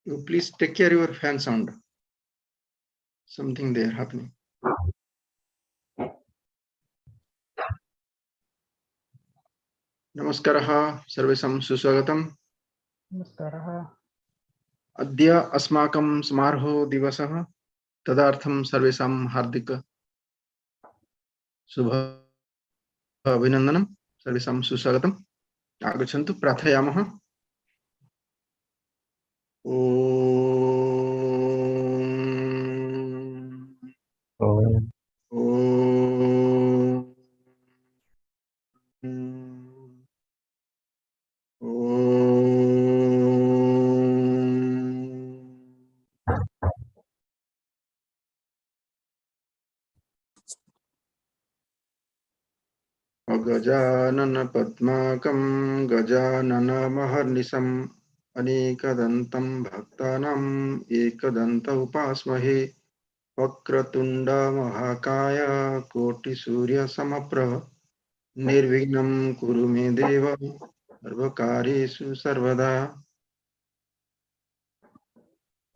You please take care of your fan sound. Something there happening. नमस्कारः सर्वेषां सुस्वागतम्. नमस्कारः. अद्य अस्माकं समारोह दिवसः, तदर्थं सर्वेषां हार्दिक शुभ अभिनन्दनं. सर्वेषां सुस्वागतम्. आगच्छन्तु प्रार्थयामः. गजानन पद्माकं गजाननमहर्निशम् अनेकदन्तं भक्तानाम् एकदन्त उपास्महे. वक्रतुण्ड महाकाय कोटिसूर्यसमप्रभ निर्विघ्नं कुरु मे देव सर्वकार्येषु सर्वदा.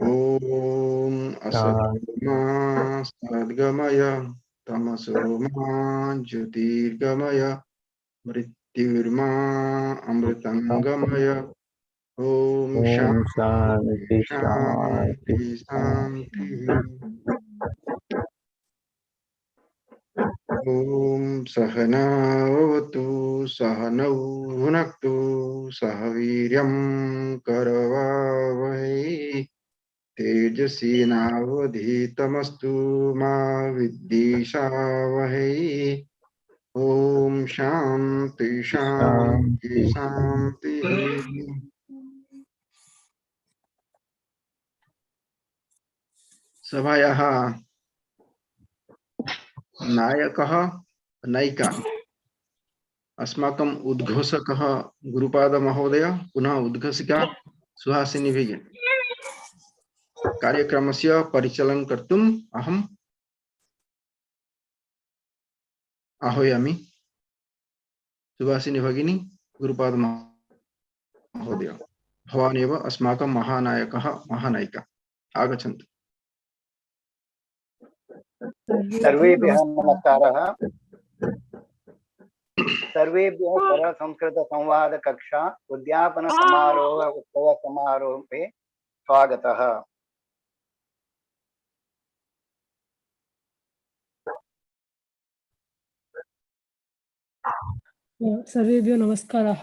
ॐ असतो मा सद्गमय तमसो मा ज्योतिर्गमय मृत्युर्मा अमृतंगमय. ॐ शान्ति शान्ति शान्ति. ॐ सहना भवतु सहनौ भुनक्तु सह वीर्यं करवावहै तेजस्वी नावधीतमस्तु मा विद्विषावहै. ओम शांति शांति शांति. सभायाः नायकः नायिका अस्माकम् उद्घोषकः गुरुपाद महोदय, पुनः उद्घोषिका सुहासिनी भगिनी. कार्यक्रमस्य परिचालनं कर्तुम् अहम् आह्वयामि. सुहासिनी भगिनी, गुरुपाद महोदय, भवान् एव अस्माकं महानायकः महानायिका. आगच्छन्तु. सर्वेभ्यः नमस्कारः. सर्वेभ्यः सरल संस्कृत संवाद कक्षा उद्यापन समारोह उत्सव समारोहे स्वागतः. सर्वेभ्यो नमस्कारः.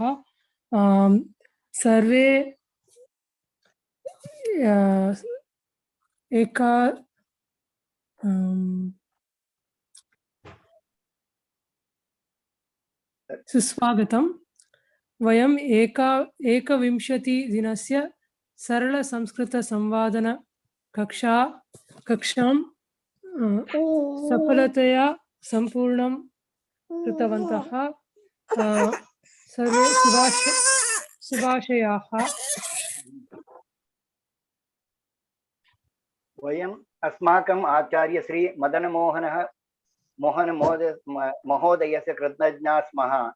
सर्वे एका सुस्वागतं. वयम् एकविंशतिदिनस्य सरल संस्कृत संवादन कक्षां सफलतया सम्पूर्णं कृतवन्तः. सर्वे शुभाशयाः. वयम् अस्माकम् आचार्य श्री मोहन महोदयस्य कृतज्ञाः स्मः.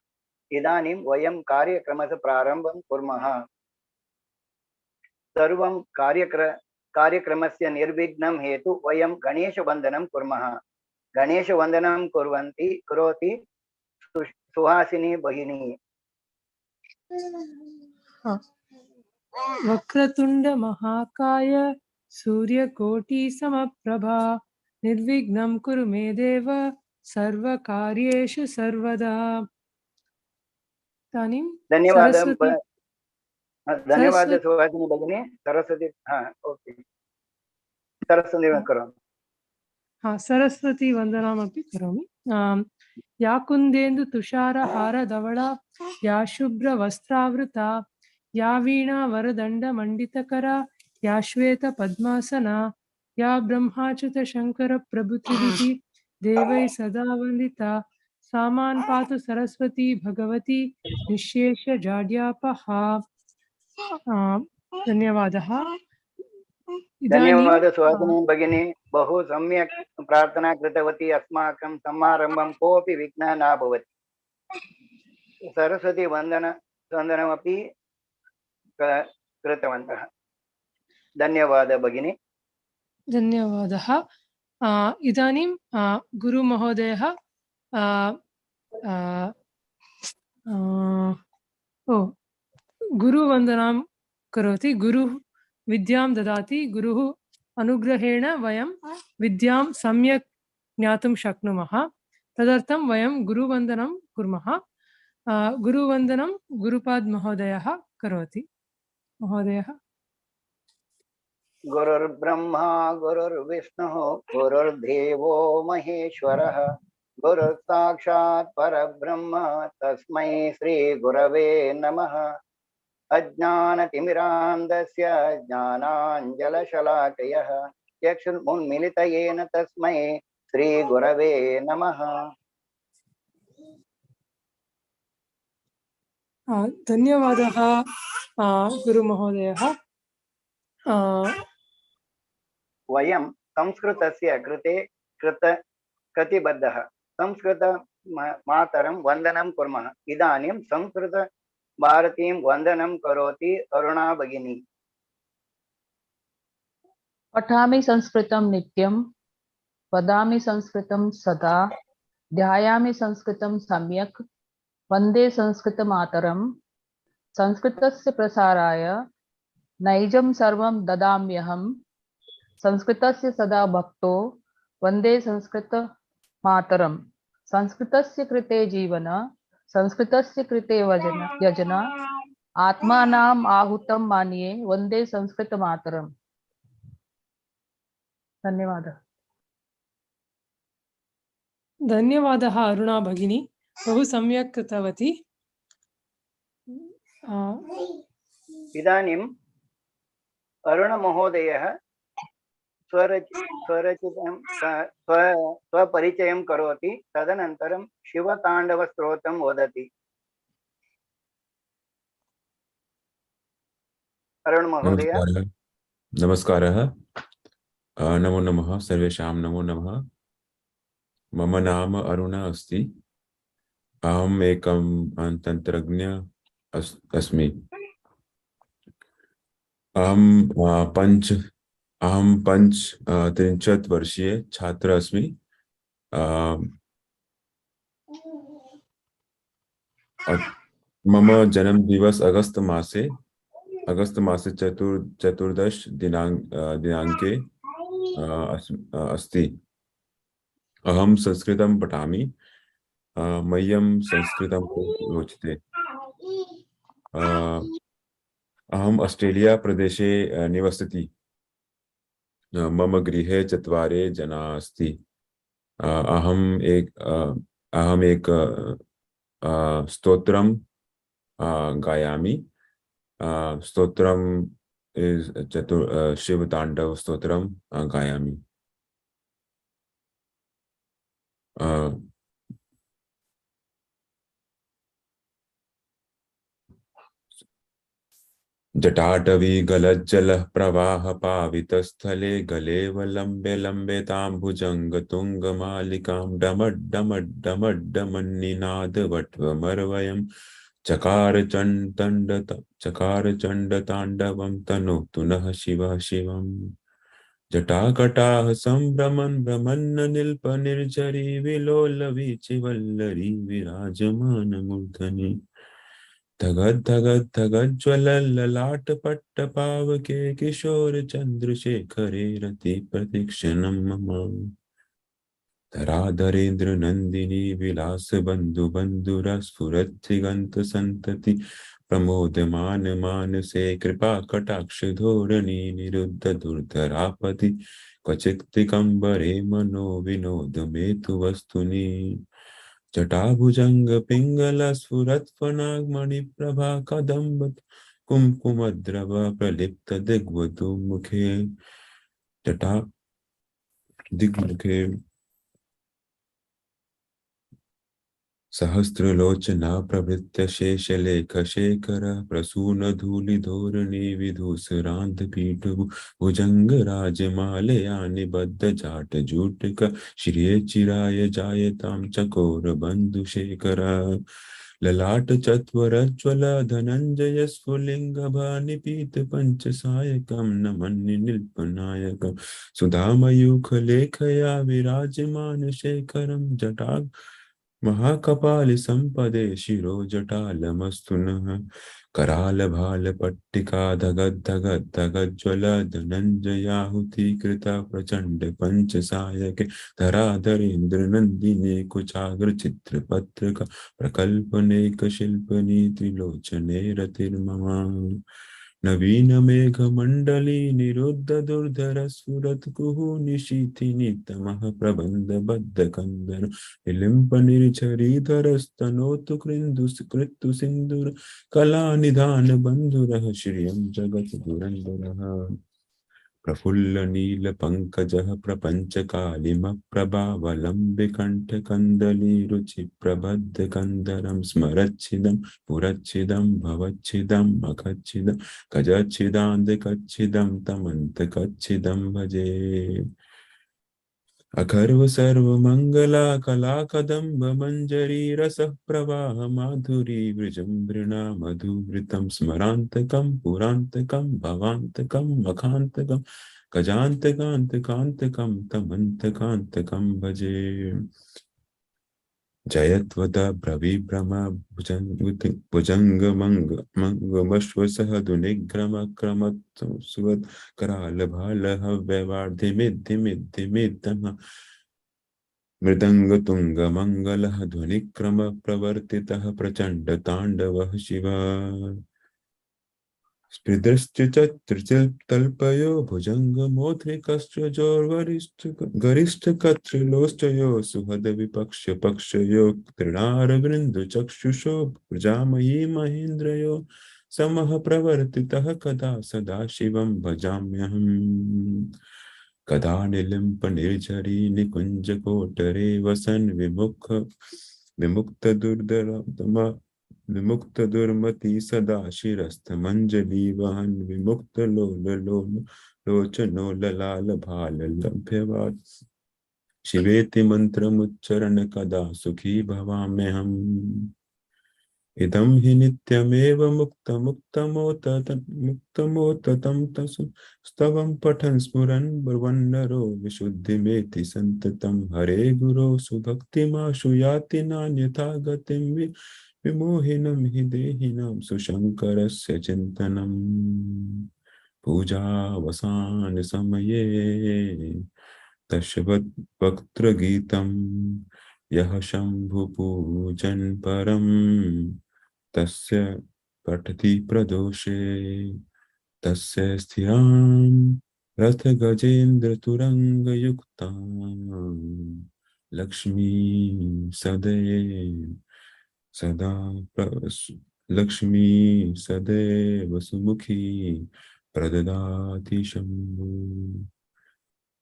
इदानीं वयं कार्यक्रमस्य प्रारम्भं कुर्मः. सर्वं कार्यक्रमस्य निर्विघ्नं हेतु वयं गणेशवन्दनं कुर्मः. गणेशवन्दनं करोति सुहासिनी भगिनी. वक्रतुण्ड महाकाय सूर्यकोटि समप्रभा निर्विघ्नं कुरु मे देव सर्वकार्येषु सर्वदा. धन्यवाद सुहासिनी भगिनी. सरस्वती ओके सरस्वती करोमि. सरस्वती वन्दनमपि करोमि. या कुन्देन्दु तुषारहार धवला या शुभ्र वस्त्रावृता या वीणा वरदण्ड मंडितकरा या श्वेत पद्मासना या ब्रह्माच्युत शंकर प्रभृतिभिः देवैः सदा वन्दिता सा मां पातु सरस्वती भगवती निःशेष जाड्यापहा. धन्यवादः. धन्यवाद सुहासिनी भगिनी. बहु सम्यक् प्रार्थना कृतवती. अस्माकं समारम्भं कोऽपि विघ्नः न भवति. सरस्वती वन्दनमपि कृतवन्तः. धन्यवादः भगिनी। धन्यवादः। इदानीं गुरुमहोदयः गुरुवन्दनां करोति। गुरुः विद्यां ददाति। गुरुः अनुग्रहेण वयं विद्यां सम्यक् ज्ञातुं शक्नुमः। तदर्थं वयं गुरुवन्दनं कुर्मः। गुरुवन्दनं गुरुपाद महोदयः करोति। महोदयः। गुरुर्ब्रह्मा गुरुर्विष्णुः गुरुर्देवो महेश्वरः गुरुसाक्षात् परब्रह्म तस्मै श्री गुरवे नमः। अज्ञानतिमिरान्धस्य ज्ञानाञ्जलशलाकयः चक्षुर्मुन्मिलितयेन तस्मै श्री गुरवे नमः। धन्यवादः गुरुमहोदयः। वयं संस्कृतस्य कृते प्रतिबद्धः। संस्कृत मातरं वन्दनं कुर्मः। इदानीं संस्कृत भारतीं वन्दनं करोति अरुणा भगिनी। पठामि संस्कृतं नित्यं, वदामि संस्कृतं सदा, ध्यायामि संस्कृतं सम्यक्, वन्दे संस्कृतमातरं। संस्कृतस्य प्रसाराय नैजं सर्वं ददाम्यहं, संस्कृतस्य सदा भक्तो वन्दे संस्कृतमातरं। संस्कृतस्य कृते जीवन, संस्कृतस्य कृते यजन, आत्मानाम् आहुतं मान्ये वन्दे संस्कृतमातरम्। धन्यवादः। धन्यवादः अरुणा भगिनी, बहु सम्यक् कृतवती। इदानीम् अरुणमहोदयः स्वपरिचयं करोति। तदनन्तरं शिवताण्डवस्तोत्रं वदति। अरुण महोदय। नमस्कारः। नमो नमः सर्वेषां। नमो नमः। मम नाम अरुण अस्ति। अहम् एकं तन्त्रज्ञ अस्मि। अहं 63 वर्षीय छात्र अस्मि। मम जन्मदिवस अगस्त मासे 14 दिनाङ्के अस्ति। अहं संस्कृतं पठामि। मह्यं संस्कृतं रोचते। अहम् ऑस्ट्रेलिया प्रदेशे निवसति। मम गृहे 4 जनाः अस्ति। अहम् एक स्तोत्रं गायामि। स्तोत्रं शिवताण्डव स्तोत्रं गायामि। जटाटवी गलज्जलः प्रवाह पावितस्थले गलेवलम्बे लम्बे ताम्बुजंग तुंग मालिकां डमड्डमड्डमड्डमन्निनादवट्वमर्वयं चकार चण्डताण्डवं तनोतु नः शिवः शिवम्। जटाकटाः सम्भ्रमन् भ्रमन्न निल्प निर्झरी विलोलवीचिवल्लरी विराजमानमूर्धनि धगज्ज्वलल्ललाट पट्टपावके किशोर चंद्रशेखरे रति प्रतीक्षणं मम। धराधरेन्द्र नंदिनी विलास बंधु बंधुरस्फुरत्थिगंत संतति प्रमोदमान मानसे कृपा कटाक्ष धोरणी निरुद्ध दुर्धरापति क्वचित्तिकंबरे मनो विनोद मेतु वस्तुनि। जटाभुजंग पिंगल स्फुरत्फनाग्मणि प्रभा कदम्ब कुमकुमद्रव प्रलिप्त दिग्वधू मुखे। जटा दिग्मुखे सहस्रलोचना प्रवृत्त शेषलेख शेखर प्रसून धूलि धोरणी विधूसरांत पीठ भुजंग राजमालया निबद्ध जाट जूटक श्रिये चिराय जायतां चकोर बंधु शेखर। ललाट चत्वरज्वल धनंजय स्फुलिंग भानिपीत पंच सायकम नमन्य निल्पनायकम सुधामयूख लेखया विराजमान शेखरम जटा महाकपाल संपदे शिरो जटालमस्तुनः कराल भाल पट्टिका धगद धगद धगद ज्वल धनंजयाहुति कृता प्रचंड पंच सायके धराधरेन्द्र नंदिने कुचाग्र चित्र पत्रक प्रकल्पनेक शिल्पनी त्रिलोचने रतिर्ममा नवीन मेघ मंडली निरुद्ध दुर्धर स्फुरत कुहु निशीथिनि तमः प्रबंध बद्ध कंदर विलिंप निर्झरीधर स्तनोतु कृतु सिंदूर कला निधान बंधुरः श्रियं जगत दुरंधरः प्रफुल्ल नील पंकजः प्रपंच कालिम प्रभावलंबि कंठ कंदली रुचि प्रबद्ध कंदरं स्मरच्छिदं पुरच्छिदं भवच्छिदं मखच्छिदं गजच्छिदान्त कच्छिदं तमन्त कच्छिदं भजे अखर्व सर्व मंगला कला कदम्ब मंजरी रस प्रवाह माधुरी वृजंभृणा मधुवृतं स्मरांतकं पुरांतकं भवांतकं मखांतकं गजांतकांतकांतकं तमंतकांतकं भजे जयत्वद ब्रवीभ्रम भुजंगमश्वसह दुनिग्रम क्रमत् सुवद कराल भाल हव्यवार्धिमिद्धिमिद्धिमिद्धम मृदंग तुंग मंगलः ध्वनिक्रम प्रवर्तितः प्रचंड तांडवः शिवा स्पृदश्चितल्पयो भुजंग मोद्रिकश्चोर्वरिष्ठ गरिष्ठ कत्रिलोश्चयो सुहद विपक्ष पक्षयो तृणार वृंद चक्षुषो प्रजामयी महेन्द्रयो समः प्रवर्तितः कदा सदा शिवं भजाम्यहम् कदा निलिम्प निर्झरी निकुंज कोटरे वसन विमुक्त दुर्धर विमुक्त दुर्मति सदा शिरस्थ मंजली वहन विमुक्त लोल लोल लोचनो ललाल भाल लभ्यवाद शिवेति मंत्रमुच्चरण कदा सुखी भवाम्यहम् इदं हि नित्यमेव मुक्तमोततं तसु स्तवं पठन् स्फुरन् ब्रुवन्नरो विशुद्धिमेति सन्ततं हरे गुरो सुभक्तिमाशु याति नान्यथा गतिं विमोहिनं हि देहिनां सुशङ्करस्य चिन्तनम् पूजावसान समये दशवक्त्रगीतं यः शम्भुपूजन् परं तस्य पठति प्रदोषे तस्य स्थिरां रथ गजेन्द्र तुरंगयुक्तां लक्ष्मी लक्ष्मी सदैव सुमुखी प्रददाति शम्भु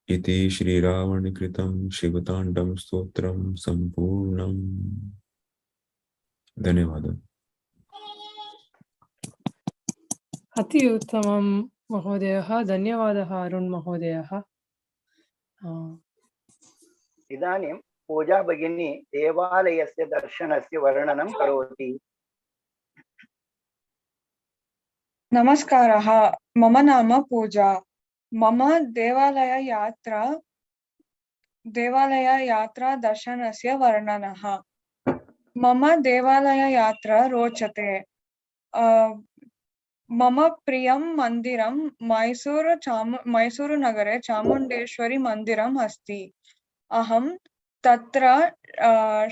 इति श्रीरावणकृतं शिवताण्डव स्तोत्रं सम्पूर्णम्। धन्यवादः। अति उत्तमं महोदयः, धन्यवादः अरुण महोदयः। इदानीं पूजा भगिनी देवालयस्य दर्शनस्य वर्णनं करोति। नमस्कारः, मम नाम पूजा। मम देवालययात्रा दर्शनस्य वर्णनः। मम देवालययात्रा रोचते। मम प्रियं मन्दिरं मैसूरुनगरे चामुण्डेश्वरी मन्दिरम् अस्ति। अहं तत्र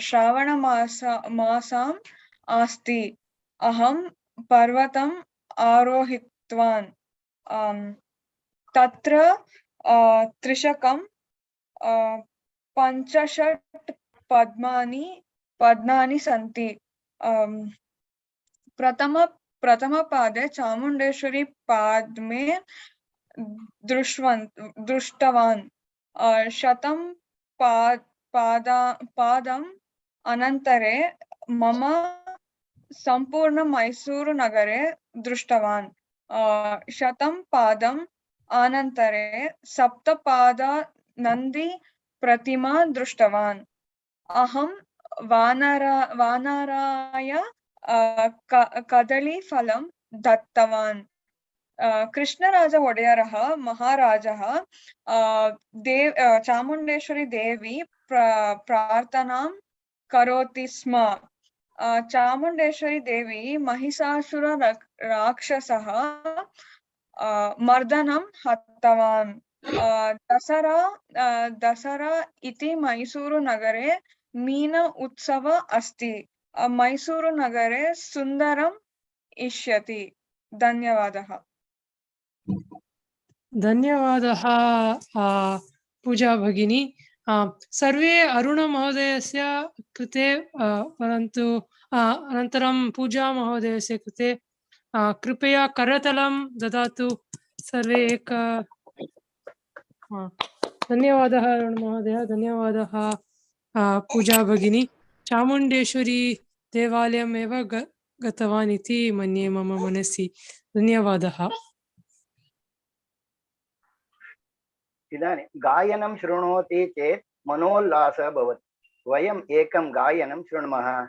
श्रावणमासम् अस्ति। अहं पर्वतम् आरोहितवान्। तत्र त्रिशकं 65 पद्मानि सन्ति। प्रथमपादे चामुण्डेश्वरी पाद्मे दृष्टवान्। 100 पादम् अनन्तरे मम सम्पूर्ण मैसूरु नगरे दृष्टवान्। 100 पादम् अनन्तरे 7 पाद नन्दी प्रतिमा दृष्टवान्। अहं वानराय कदलीफलं दत्तवान्। कृष्णराज ओडेयरः महाराजः चामुण्डेश्वरी देवी प्रार्थनां करोति स्म। चामुण्डेश्वरी देवी महिषासुर राक्षसः मर्दनं हतवान्। दसरा इति मैसूरुनगरे मीन उत्सव अस्ति। मैसूरुनगरे सुन्दरम् इष्यति। धन्यवादः। धन्यवादः पूजा भगिनी। सर्वे अरुण महोदयस्य कृते परन्तु अनन्तरं पूजा महोदयस्य कृते कृपया करतलं ददातु सर्वे एक। धन्यवादः अरुण महोदय, धन्यवादः पूजा भगिनी। चामुण्डेश्वरी देवालयम् एव गतवान् इति मन्ये मम मनसि। धन्यवादः। इदानीं गायनं शृणोति चेत् मनोल्लासः भवति। वयम् एकं गायनं शृणुमः।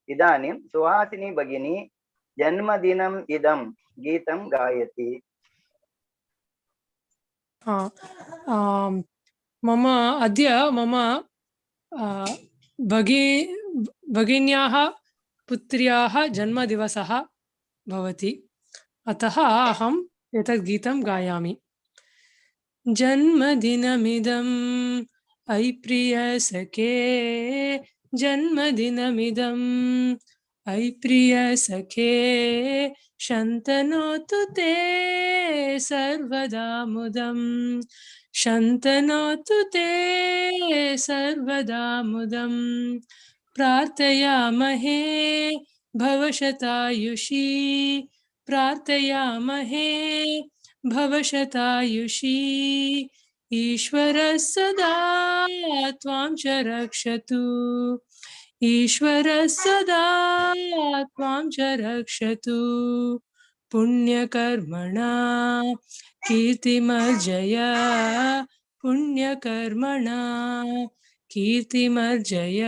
इदानीं सुहासिनी भगिनी जन्मदिनम् इदं गीतं गायति। मम अद्य मम भगिन्याः पुत्र्याः जन्मदिवसः भवति, अतः अहम् एतत् गीतं गायामि। जन्मदिनमिदम् अयि प्रियसखे, जन्मदिनमिदम् अयि प्रियसखे, शन्तनोतु ते सर्वदा मुदम्, शन्तनोतु ते सर्वदा मुदम्। प्रार्थयामहे भवशतायुषी, प्रार्थयामहे भवशतायुषी, ईश्वरः सदा त्वां च रक्षतु, ईश्वरः सदा त्वां च रक्षतु। पुण्यकर्मणा कीर्तिमर्जय, पुण्यकर्मणा कीर्तिमर्जय,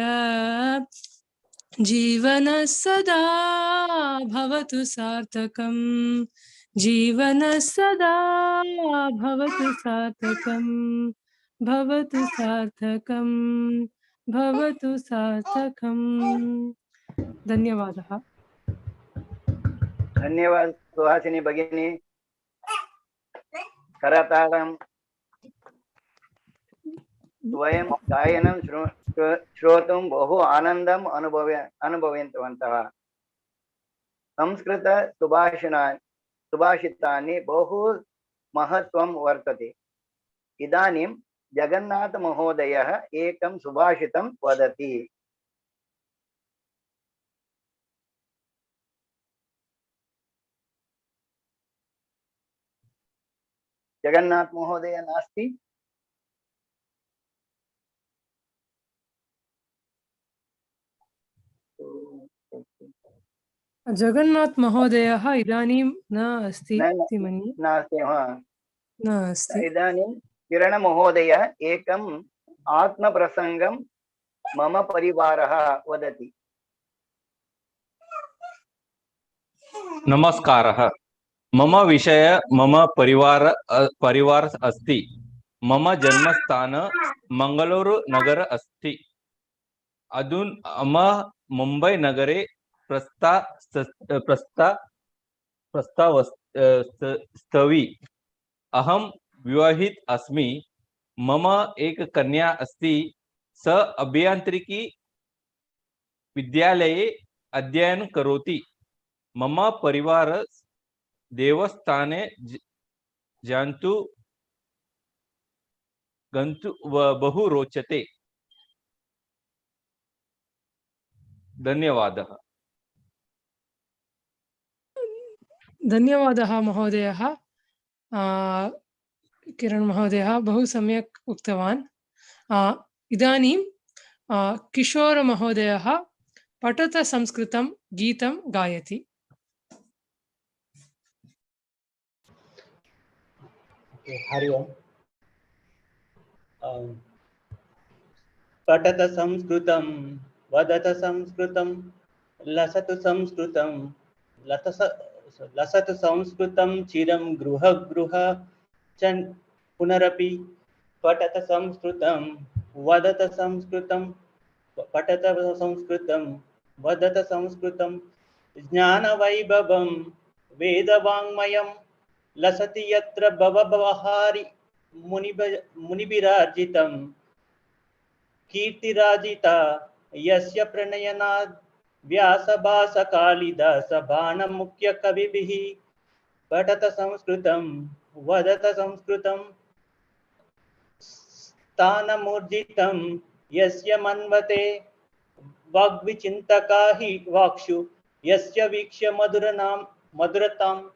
जीवनः सदा भवतु सार्थकम्, जीवनः सदा भवतु सार्थकम्, भवतु सार्थकम्, भवतु सार्थकम्। धन्यवादः। धन्यवाद सुहासिनी भगिनी। करतालं वयं गायनं श्रोतुं बहु आनन्दम् अनुभवन्तवन्तः। संस्कृत सुभाषितानि बहु महत्त्वं वर्तते। इदानीं जगन्नाथ महोदयः एकं सुभाषितं वदति। जगन्नाथ महोदय नास्ति? जगन्नाथ महोदयः इदानीं न अस्ति इति मन्ये। नास्ति, न अस्ति। इदानीं किरण महोदय एकम् आत्मप्रसङ्गं मम परिवारः वदति। नमस्कारः। मम विषय मम परिवार अस्ति। मम जन्मस्थान मंगलूरु नगर अस्ति। अधुना मुंबई नगरे प्रस्तावस्तवी। अहं विवाहित अस्मि। मम एक कन्या अस्ति। स अभियांत्रिकी विद्यालये अध्ययनं करोति। मम परिवार देवस्थाने गन्तु बहु रोचते। धन्यवादः। धन्यवादः महोदयः। किरण महोदयः बहु सम्यक् उक्तवान्। इदानीं किशोर महोदयः पठत संस्कृतं गीतं गायति। हरि ओम्। पठत संस्कृतं वदत संस्कृतं लसतु संस्कृतं लसतु संस्कृतं चिरं गृह गृह च पुनरपि पठत संस्कृतं वदत संस्कृतं पठत संस्कृतं वदत संस्कृतं ज्ञानवैभवं वेदवाङ्मयं लसति यत्र भवबहारि मुनिभिरार्जितं कीर्तिराजिता यस्य प्रणयनाद् व्यासभासकालिदास बाणमुख्यकविभिः पठत संस्कृतं वदत संस्कृतं स्थानमूर्जितं यस्य मन्वते वाग्विचिन्तका हि वाक्षु यस्य वीक्ष्य मधुरतां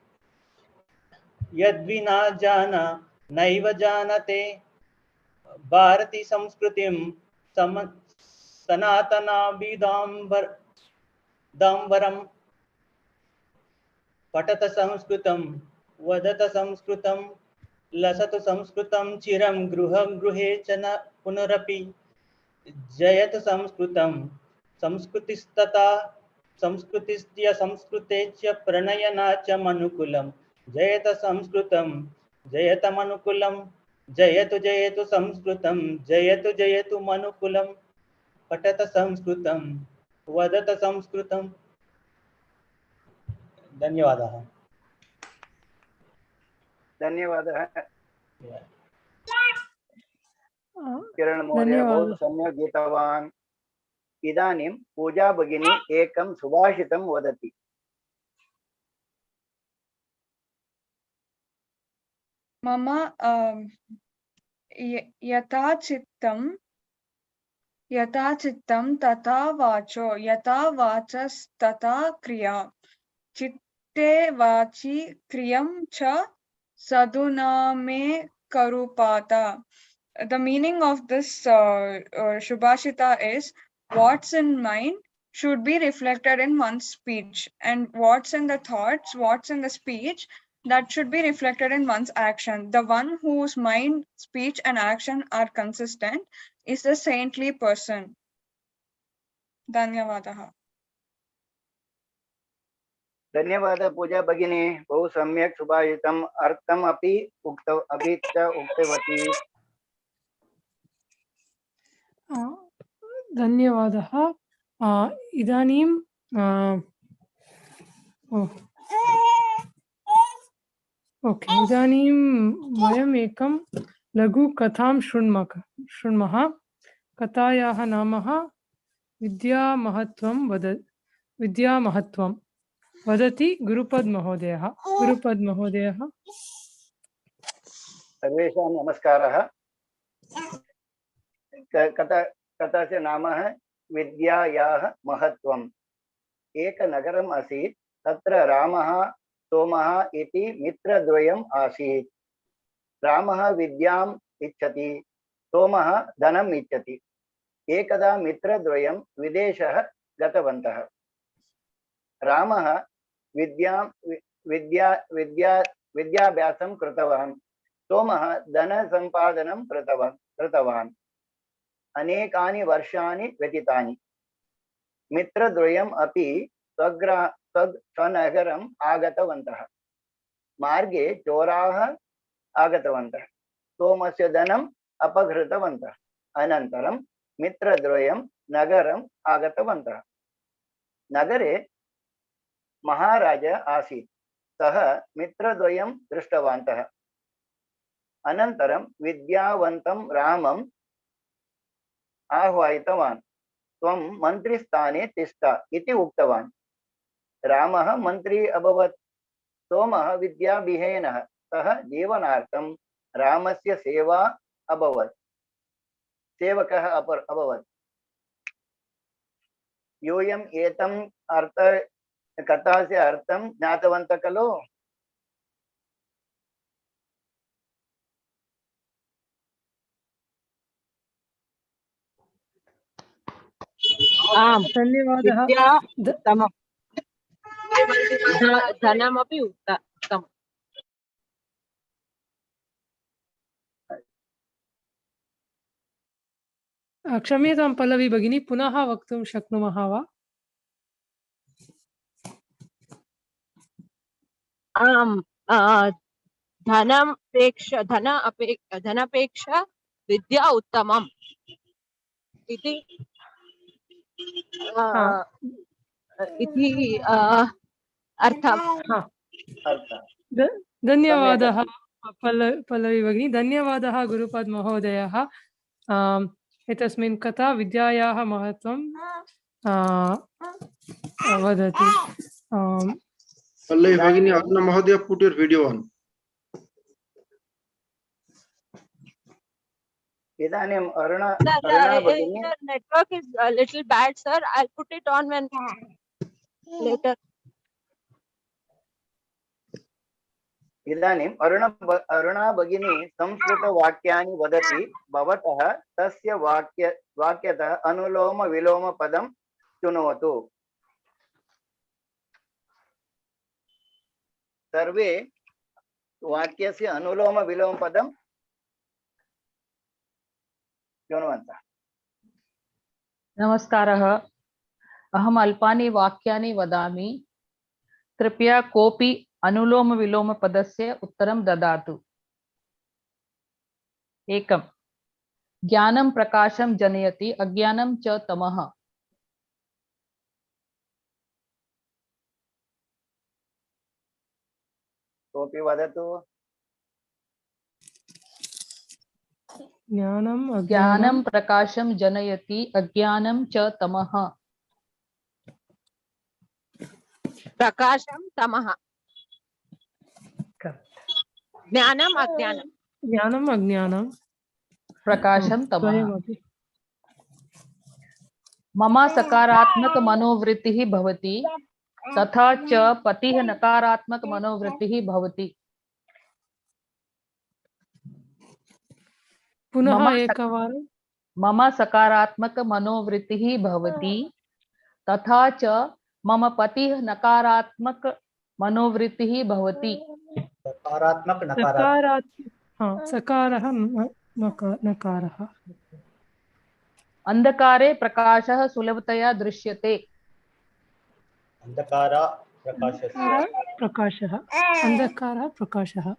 यद्विना जाना नैव जानते भारती संस्कृतिं सनातनाभिदाम्बरं पठत संस्कृतं वदत संस्कृतं लसतु संस्कृतं चिरं गृह गृहे च न पुनरपि जयत संस्कृतं संस्कृतिस्तथा संस्कृतिस्य संस्कृते च प्रणयना च मनुकुलं जयत संस्कृतं जयतमनुकुलं जयतु जयतु संस्कृतं जयतु जयतु मनुकुलं पठत संस्कृतं वदत संस्कृतं। धन्यवादः। धन्यवादः किरण महोदय, बहुत सम्यक् गीतवान्। इदानीं पूजा भगिनी एकं सुभाषितं वदति। मम यथा चित्तं तथा वाचो यथा वाचस्तथा क्रिया चित्ते वाचि क्रियं च सदुना मे करुपाता. The meaning of this Shubhashita is what's in mind should be reflected in one's speech, and what's in the thoughts, what's in the speech, that should be reflected in one's action. The one whose mind, speech and action are consistent is a saintly person. Dhanyavadaha. धन्यवादः पूजा भगिनी, बहु सम्यक् सुभाषितम् अर्थम् अपि उक्तवती। धन्यवादः। इदानीं okay, इदानीं वयम् एकं लघुकथां शृण्मः। कथायाः नाम विद्यामहत्वं वदति गुरुपद्महोदयः। सर्वेषां नमस्कारः। कथास्य नाम विद्यायाः महत्वम्। एकनगरम् आसीत्, तत्र रामः सोमः इति मित्रद्वयम् आसीत्। रामः विद्याम् इच्छति, सोमः धनम् इच्छति। एकदा मित्रद्वयं विदेशः गतवन्तः। रामः विद्याभ्यासं कृतवान्, सोमः धनसम्पादनं कृतवान्। अनेकानि वर्षाणि व्यतीतानि। मित्रद्वयम् अपि स्वनगरम् आगतवन्तः। मार्गे चोराः आगतवन्तः, सोमस्य धनम् अपहृतवन्तः। अनन्तरं मित्रद्वयं नगरम् आगतवन्तः। नगरे महाराजा आसीत्, सः मित्रद्वयं दृष्टवान्तः। अनन्तरं विद्यावन्तं रामम् आह्वायितवान्। त्वं मन्त्रिस्थाने तिष्ठ इति उक्तवान्। रामः मन्त्री अभवत्। सोमः विद्याविहीनः, सः जीवनार्थं रामस्य सेवा अभवत्, सेवकः अभवत्। यूयम् एतम् कथास्य अर्थं ज्ञातवन्तः खलु? आम्, धन्यवादः। विद्या उत्तमम्, धनमपि उत्तमम्। क्षम्यतां पल्लवी भगिनी, पुनः वक्तुं शक्नुमः वा? धनापेक्षा विद्या उत्तमम् इति हाँ, अर्थम्। हाँ। अर्थ धन्यवादः पल्लवी भगिनी, धन्यवादः गुरुपाद महोदयः। एतस्मिन् कथा विद्यायाः महत्त्वं वदति। पल्लवी भगिनी, अपना महोदय, put your video on. इदानीम् अरुणा The भगिनी network is a little bad, sir. I'll put it on when later. इदानीम् अरुणा भगिनी संस्कृतवाक्यानि वदति। भवतः तस्य वाक्यतः अनुलोम विलोम पदं शृणोतु। सर्वे वाक्यस्य अनुलोम विलोम पदं शृण्वन्तु। नमस्कारः। अहम् अल्पानि वाक्यानि वदामि। कृपया कोऽपि अनुलोम विलोम पदस्य उत्तरं ददातु। 1. ज्ञानं प्रकाशं जनयति, अज्ञानं च तमः। कोऽपि वदतु। ज्ञानं प्रकाशं जनयति, अज्ञानं च तमः। प्रकाशं तमः। ज्ञानम् अज्ञानं। ज्ञानम् अज्ञानं। प्रकाशं तमः। मम सकारात्मक मनोवृत्तिः भवति, तथा च पतिः नकारात्मक मनोवृत्तिः भवति। पुनः एकवारं। मम सकारात्मक मनोवृत्तिः भवति, तथा च मम पतिः नकारात्मक मनोवृत्तिः भवति। सकारात्मक सकारः नकारः। अंधकारे प्रकाशः सुलभतया दृश्यते। अंधकारः प्रकाशः।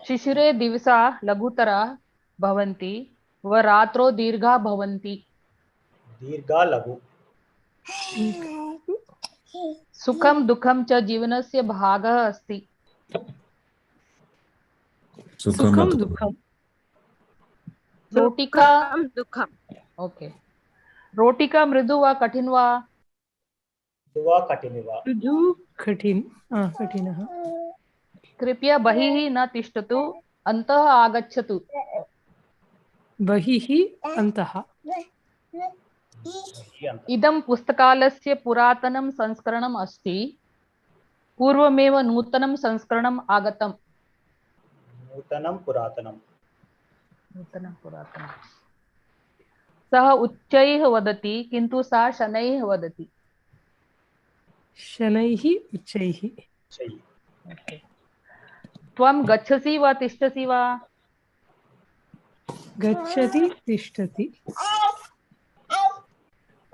शिशिरे दिवसा लघुतरा भवन्ति व रात्रौ दीर्घा भवन्ति। दीर्घा लघु। सुखं दुःखं च जीवनस्य भागः अस्ति। सुखं दुःखं। रोटिका दुःखम्। ओके। रोटिका मृदु वा कठिन वा? मृदु कठिनः। कृपया बहिः न तिष्ठतु, अन्तः आगच्छतु। बहिः अन्तः। इदं पुस्तकालयस्य पुरातनं संस्करणम् अस्ति। पूर्वमेव नूतनं संस्करणम् आगतम्। नूतनं पुरातनं। सः उच्चैः वदति, किन्तु सा शनैः वदति। शनैः उच्चैः। त्वं गच्छसि वा तिष्ठसि वा? गच्छति तिष्ठति।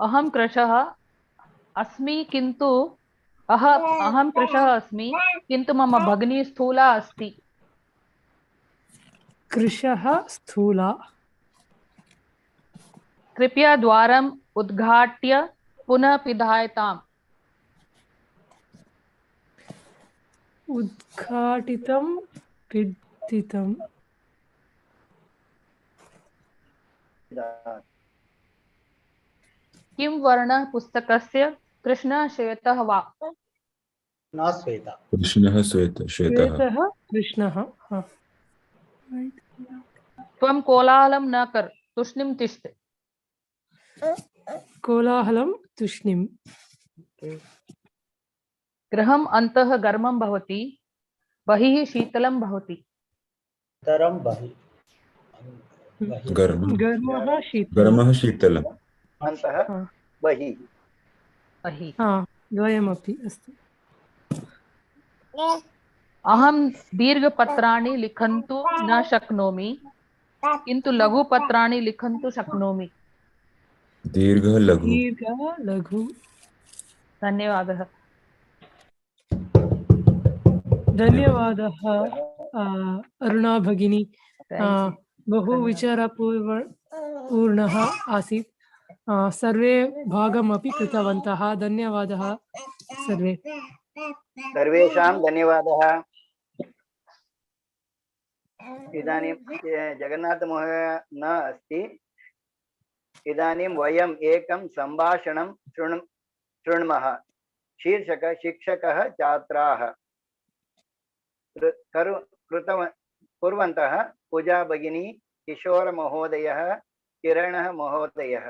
अहं कृशः अस्मि, किन्तु मम भगिनी स्थूला अस्ति। कृशः स्थूला। कृपया द्वारम् उद्घाट्य पुनः पिधायताम्। उद्घाटितं पिधितं। किं वर्णः पुस्तकस्य? कृष्णः श्वेतः वा? कृष्णः श्वेतः। कृष्णः। त्वं कोलाहलं न कर, तूष्णीं तिष्ठ। कोलाहलं तूष्णीं। गृहम् अन्तः गर्मं भवति, बहिः शीतलं भवति। गर्मः शीतलम्। अन्तः बहिः। द्वयमपि अस्ति। अहं दीर्घपत्राणि लिखन्तु न शक्नोमि, किन्तु लघुपत्राणि लिखन्तु शक्नोमि। दीर्घ लघु। धन्यवादः। धन्यवादः अरुणा भगिनी, बहु विचारपूर्णः आसीत्। सर्वे भागमपि कृतवन्तः। धन्यवादः सर्वे। सर्वेषां धन्यवादः। इदानीं जगन्नाथमहोदय न अस्ति। इदानीं वयम् एकं सम्भाषणं शृण्मः। शीर्षक शिक्षकः छात्राः कुर्वन्तः पूजा भगिनी, किशोर महोदयः, किरणः महोदयः।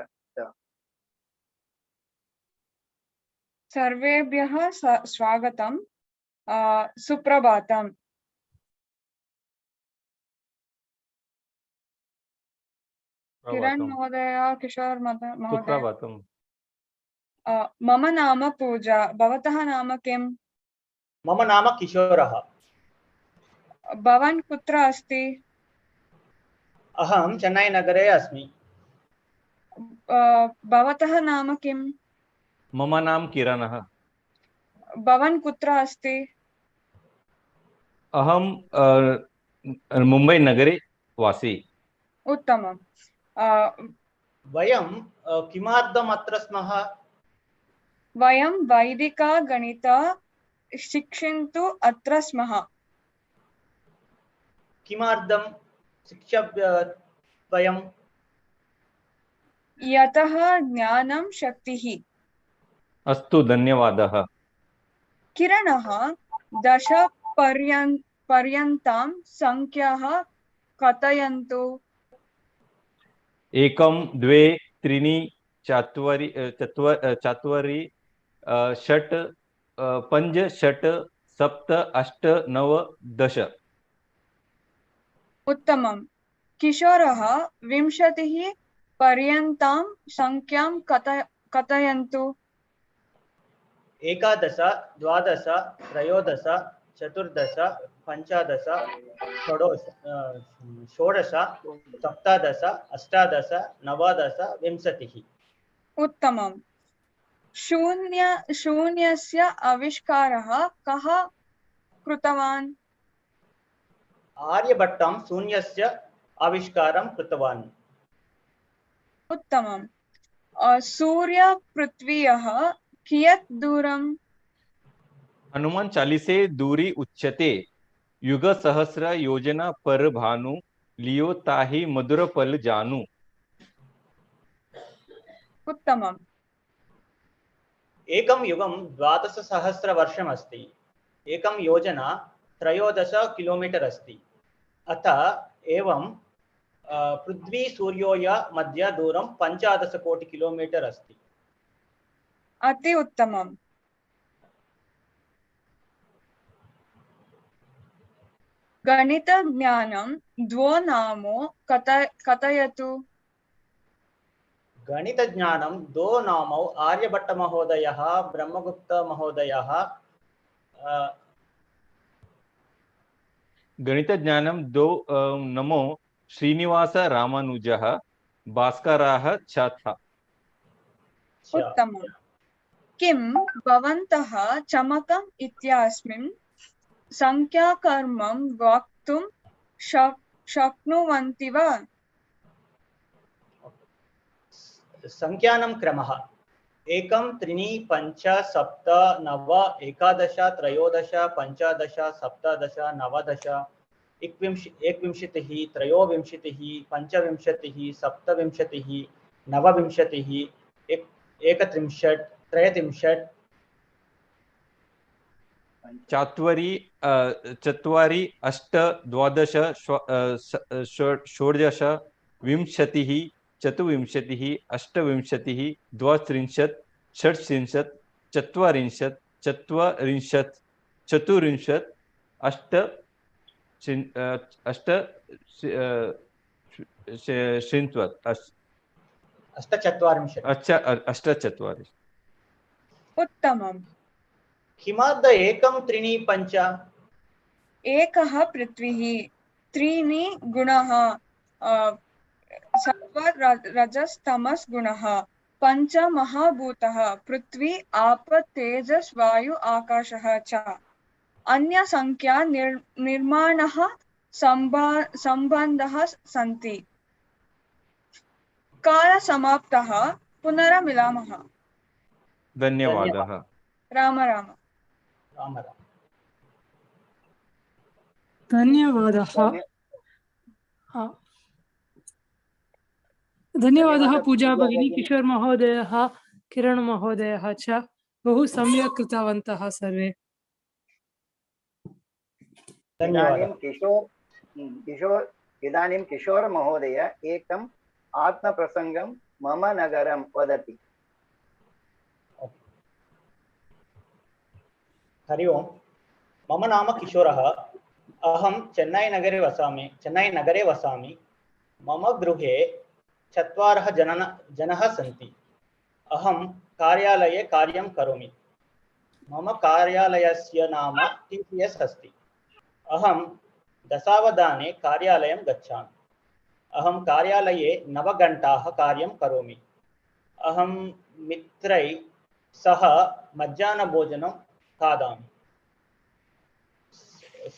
सर्वेभ्यः स्वागतं। सुप्रभातम्। किरण महोदय, किशोर महोदय। सुप्रभातम्। मम नाम पूजा। भवतः नाम किम्? मम नाम किशोरः। भवान् कुत्र अस्ति? अहं चेन्नै नगरे अस्मि। भवतः नाम किम्? मम नाम किरणः। भवान् कुत्र अस्ति? अहं मुम्बै नगरे वासी। उत्तमम्। वयं किमर्थम् अत्र स्मः? वयं वैदिकगणित शिक्षन्तु अत्र स्मः। किमर्थं शिक्षाद्वयम्? यतः ज्ञानं शक्तिः। अस्तु, धन्यवादः। किरणः 10 पर्यन्तां संख्याः कथयन्तु। 1 2 3 4 4 6 5 6 7 8 9 10। उत्तमम्। किशोरः 20 पर्यन्तां संख्यां कथयन्तु। 11 12 13 14 15 16 17 18 19 20। उत्तमम्। शून्यस्य आविष्कारः कः कृतवान्? आर्यभट्टं शून्यस्य आविष्कारं कृतवान्। उत्तमम्। सूर्यपृथ्व्याः कियत् दूरम्? हनुमान चालीसे दूरी उच्यते। युग सहस्र योजना पर भानु, लियो ताहि मधुर पल जानू। उत्तमम्। एकं युगं 12,000 वर्षमस्ति। एकं योजना 13 किलोमीटर् अस्ति। अतः एवं पृथ्वी सूर्योय मध्य दूरं 15 कोटि किलोमीटर् अस्ति। अति उत्तमम्। गणितज्ञानं द्वौ नामो कथयतु। गणितज्ञानं द्वौ नामौ आर्यभट्टमहोदयः, ब्रह्मगुप्तमहोदयः। गणितज्ञानं द्वौ नमो श्रीनिवास रामानुजः, भास्कराः छाथा। उत्तमम्। किं भवन्तः चमकम् इत्यस्मिन् संख्याकर्मं वक्तुं शक्नुवन्ति वा? संख्यानं क्रमः 1 3 5 7 9 11 13 15 17 19 21 23 25 27 29 31 33 चात्वरि 8 12 षोडश 20 24 28 द्वात्रिंशत् षट्त्रिंशत् चत्वारिंशत् चत्वारिंशत् चतुर्विंशत् अष्टचत्वारि। उत्तमम्। किमर्थ 1 3 5? एकः पृथ्वीः, 3 गुणः, सत्त्व रजस्तमस् गुणः, पंच महाभूतः पृथ्वी आप तेजस् वायु आकाशः च अन्य संख्या निर्माणः संबंधः सन्ति काल समाप्तः पुनर्मिलामः धन्यवादः राम राम राम राम धन्यवादः धन्यवादः पूजा भगिनी किशोर महोदयः किरण महोदयः च बहु सम्यक् कृतवन्तः सर्वे इदानीं किशोर महोदय एकम् आत्मप्रसङ्गं मम नगरं वदति हरि ओम् मम नाम किशोरः अहं चेन्नैनगरे वसामि मम गृहे 4 जनाः सन्ति अहं कार्यालये कार्यं करोमि मम कार्यालयस्य नाम TCS अस्ति अहं दशावधाने कार्यालयं गच्छामि अहं कार्यालये 9 घण्टाः कार्यं करोमि अहं मित्रैः सह मध्याह्नभोजनं खादामि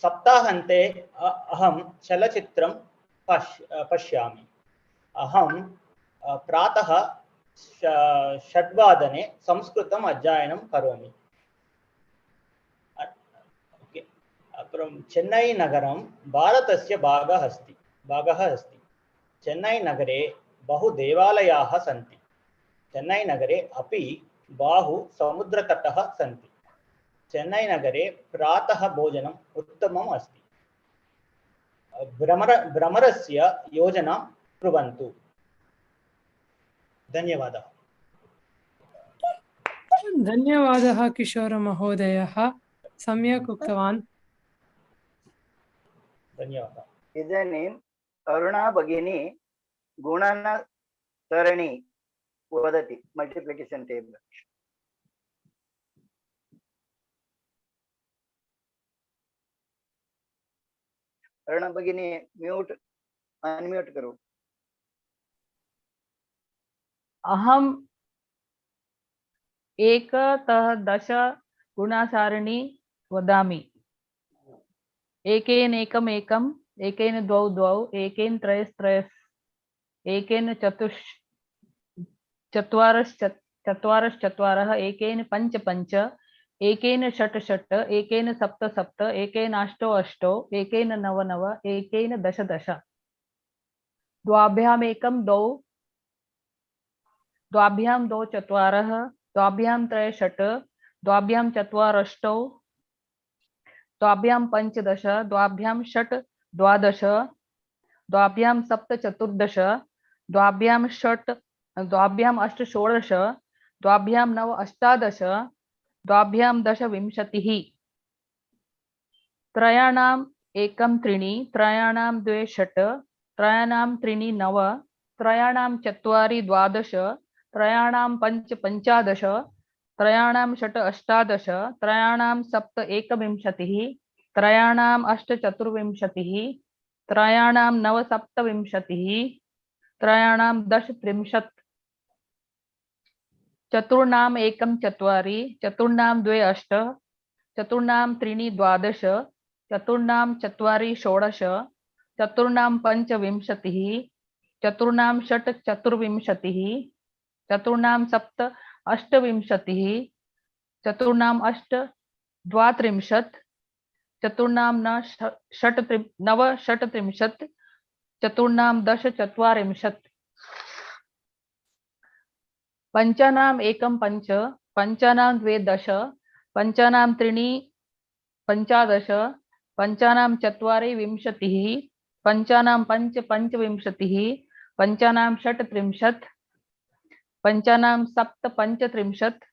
सप्ताहान्ते अहं चलचित्रं पश्यामि अहं प्रातः 6 वादने संस्कृतम् अध्ययनं करोमि चेन्नै नगरं भारतस्य भागः अस्ति चेन्नै नगरे बहु देवालयाः सन्ति चेन्नै नगरे अपि बहु समुद्रतटः सन्ति चेन्नै नगरे प्रातः भोजनम् उत्तमम् अस्ति भ्रमरस्य योजनां कुर्वन्तु धन्यवादः धन्यवादः किशोर महोदयः सम्यक् उक्तवान् धन्यवादः इदानीम् अरुणा भगिनी गुणन सरणी वदति मल्टिप्लिकेशन् टेबल अरुणा भगिनी म्यूट अनम्यूट करो अहम 1 तः 10 गुणसारणी वदामि एकेन एकम् एकम् एकेन द्वौ द्वौ एकेन त्रयस् एकेन चत्वारश्चत्वारः एकेन पञ्च पञ्च एकेन षट् षट् एकेन सप्त सप्त एकेन अष्टौ अष्टौ एकेन नव नव एकेन दश दश द्वाभ्याम् एकं द्वौ द्वाभ्यां द्वौ चत्वारः द्वाभ्यां त्रय षट् द्वाभ्यां चत्वारष्टौ द्वाभ्यां पञ्चदश द्वाभ्यां षट् द्वादश द्वाभ्यां सप्त चतुर्दश द्वाभ्यां अष्ट षोडश द्वाभ्यां नव अष्टादश द्वाभ्यां दश विंशतिः त्रयाणाम् एकं त्रीणि त्रयाणां द्वे षट् त्रयाणां त्रीणि नव त्रयाणां चत्वारि द्वादश त्रयाणां पञ्च पञ्चादश त्रयाणां षट् अष्टादश त्रयाणां सप्त एकविंशतिः त्रयाणाम् अष्ट चतुर्विंशतिः त्रयाणां नव सप्तविंशतिः त्रयाणां दश त्रिंशत् चतुर्णाम् एकं चत्वारि चतुर्णां द्वे अष्ट चतुर्णां त्रीणि द्वादश चतुर्णां चत्वारि षोडश चतुर्णां पञ्चविंशतिः चतुर्णां षट् चतुर्विंशतिः चतुर्णां सप्त अष्टविंशतिः चतुर्णाम् अष्ट द्वात्रिंशत् चतुर्णां नव षट्त्रिंशत् चतुर्णां दश चत्वारिंशत् पञ्चानाम् एकं पञ्च पञ्चानां द्वे दश पञ्चानां त्रीणि पञ्चादश पञ्चानां चत्वारि विंशतिः पञ्चानां पञ्च पञ्चविंशतिः पञ्चानां षट् त्रिंशत् पञ्चानां सप्त पञ्चत्रिंशत्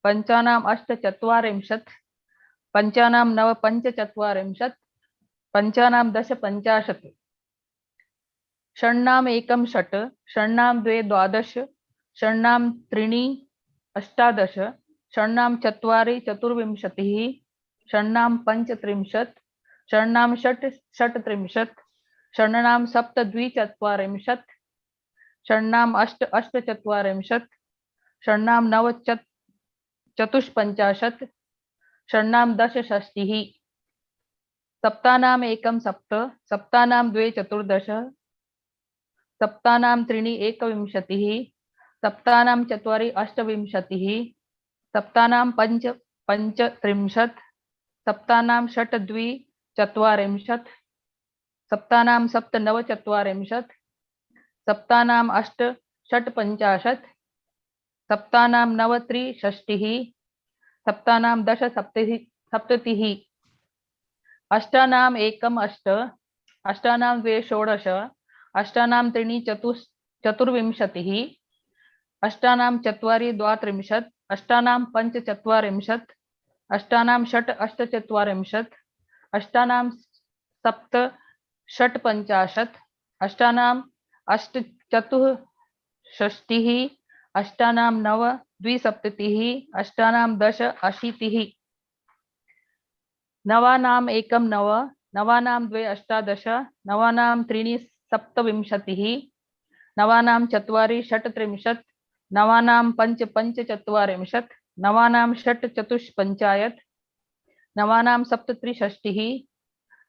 पञ्चानाम् अष्ट चत्वारिंशत् पञ्चानां नव पञ्चचत्वारिंशत् पञ्चानां दश पञ्चाशत् षण्णाम् एकं षट् षण्णां द्वे द्वादश षण्णां त्रीणि अष्टादश षण्णां चत्वारि चतुर्विंशतिः षण्णां पञ्चत्रिंशत् षण्णां षट्त्रिंशत् षण्णां सप्त द्विचत्वारिंशत् षण्णाम् अष्ट अष्टचत्वारिंशत् षण्णां नव चतुष्पञ्चाशत् षण्णां दश षष्टिः सप्तानाम् एकं सप्त सप्तानां द्वे चतुर्दश सप्तानां त्रीणि एकविंशतिः सप्तानां चत्वारि अष्टविंशतिः सप्तानां पञ्च पञ्चत्रिंशत् सप्तानां षट् द्वि चत्वारिंशत् सप्तानां सप्त नवचत्वारिंशत् सप्तानाम् अष्ट षट्पञ्चाशत् सप्तानां नव त्रिषष्टिः सप्तानां दश सप्ततिः अष्टानाम् एकम् अष्ट अष्टानां द्वे षोडश अष्टानां त्रीणि चतुर्विंशतिः अष्टानां चत्वारि द्वात्रिंशत् अष्टानां पञ्च चत्वारिंशत् अष्टानां षट् अष्टचत्वारिंशत् अष्टानां सप्त षट्पञ्चाशत् अष्टानाम् अष्ट चतुष्षष्टिः अष्टानां नव द्विसप्ततिः अष्टानां दश अशीतिः नवानाम् एकं नव नवानां द्वे अष्टादश नवानां त्रीणि सप्तविंशतिः नवानां चत्वारि षट्त्रिंशत् नवानां पञ्च पञ्चचत्वारिंशत् नवानां षट् चतुष्पञ्चाशत् नवानां सप्त त्रिषष्टिः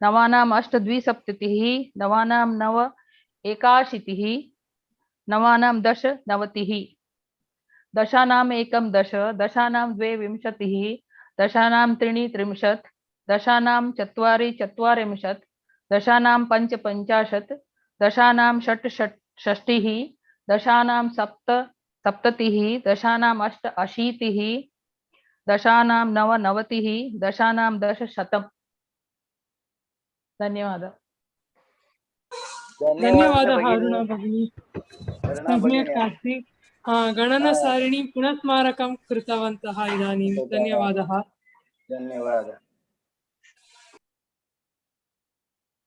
नवानाम् अष्ट द्विसप्ततिः नवानां नव एकाशीतिः नवानां दश नवतिः दशानाम् एकं दश दशानां द्वे विंशतिः दशानां त्रीणि त्रिंशत् दशानां चत्वारि चत्वारिंशत् दशानां पञ्च पञ्चाशत् दशानां षट् षष्टिः दशानां सप्त सप्ततिः दशानाम् अष्ट अशीतिः दशानां नव नवतिः दशानां दश शतम् धन्यवादः धन्यवादः अरुणा भगिनी अरुणा सम्यक् भगिनी अस्ति गणनसारिणीं पुनः स्मारकं कृतवन्तः इदानीं धन्यवादः धन्यवादः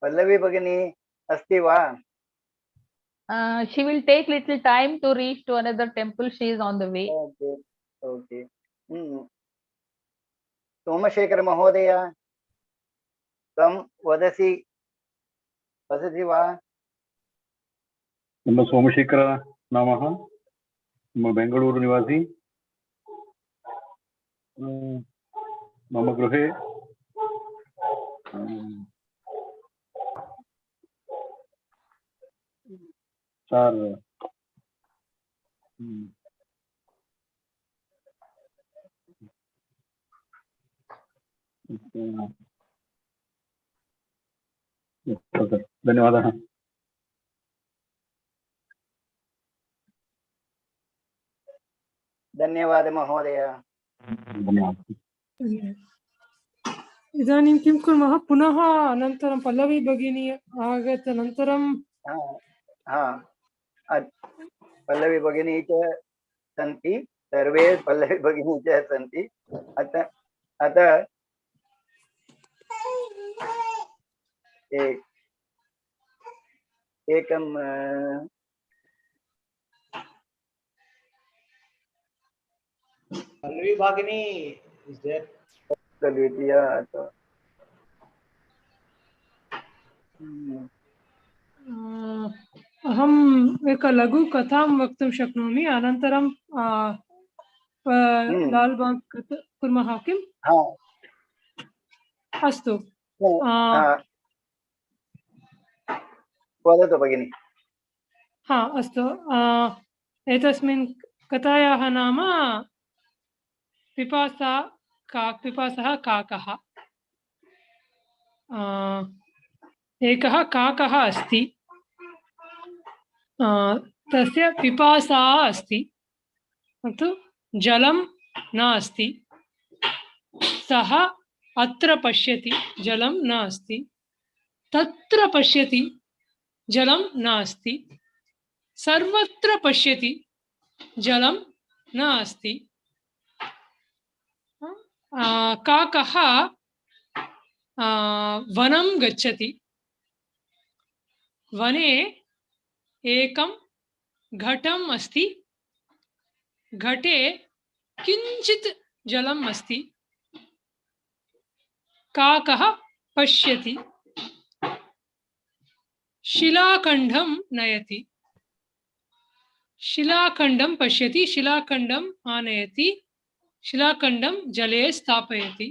पल्लवी भगिनी अस्ति वा she will take little time to reach to another temple. She is on the way. Okay okay Somashekhar महोदय त्वं वदसि वा ನಮ್ಮ ಸೋಮಶೇಖರ ನಾಮಃ ನಮ್ಮ ಬೆಂಗಳೂರು ನಿವಾಸಿ मम गृहे सर धन्यवादः धन्यवादः महोदय इदानीं किं कुर्मः पुनः अनन्तरं पल्लवी भगिनी आगतनन्तरं पल्लवी भगिनी च सन्ति सर्वे पल्लवी भगिनी च सन्ति अतः एकं पल्लवी भगिनी is there Srividya अहम् एक लघु कथां वक्तुं शक्नोमि अनन्तरं लाल् बाग् कुर्मः किम् अस्तु वदतु भगिनि अस्तु एतस्मिन् कथायाः नाम पिपासः काकः एकः काकः अस्ति तस्य पिपासा अस्ति किन्तु जलं नास्ति सः अत्र पश्यति जलं नास्ति तत्र पश्यति जलं नास्ति सर्वत्र पश्यति जलं नास्ति काकः वनं गच्छति वने एकं घटम् अस्ति घटे किञ्चित् जलम् अस्ति काकः पश्यति शिलाखण्डं नयति शिलाखण्डं पश्यति, शिलाखण्डम् आनयति, शिलाखण्डं जले स्थापयति,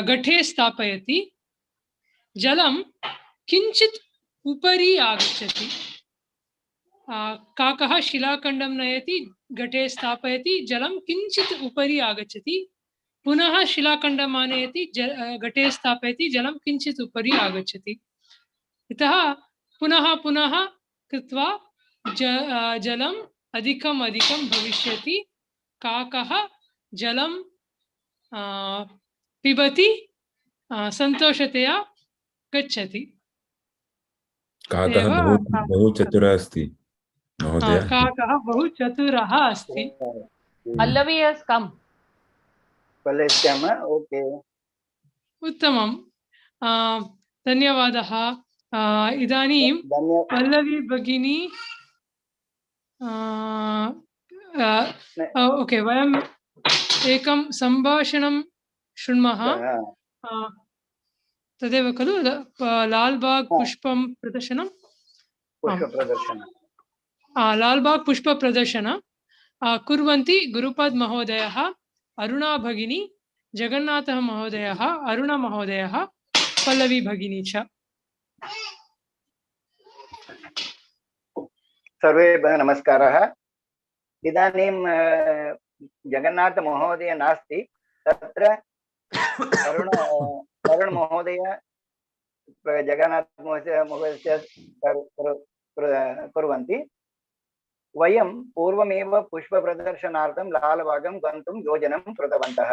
घटे स्थापयति, जलं किञ्चित् उपरि आगच्छति। काकः शिलाखण्डं नयति, घटे स्थापयति, जलं किञ्चित् उपरि आगच्छति, पुनः शिलाखण्डम् आनयति, घटे स्थापयति, जलं किञ्चित् उपरि आगच्छति। इतः पुनः पुनः कृत्वा जलम् अधिकम् अधिकं भविष्यति। काकः जलं पिबति, सन्तोषतया गच्छति। काकः बहु चतुरः अस्ति महोदय। काकः बहु चतुरः अस्ति। Pallavi has come. ओके, उत्तमं, धन्यवादः। इदानीं पल्लवी भगिनी, ओके, वयम् एकं सम्भाषणं शृण्मः। तदेव खलु लाल्बाग् पुष्पं प्रदर्शनं, लाल्बाग् पुष्प प्रदर्शनं कुर्वन्ति गुरुपद् महोदयः, अरुणा भगिनी, जगन्नाथः महोदयः, अरुणा महोदयः, पल्लवी भगिनी च। सर्वेभ्यः नमस्कारः। इदानीं जगन्नाथ महोदय नास्ति, तत्र अरुण महोदय जगन्नाथ महोदयस्य कुर्वन्ति। वयं पूर्वमेव पुष्पप्रदर्शनार्थं लालबागं गन्तुं योजनं कृतवन्तः।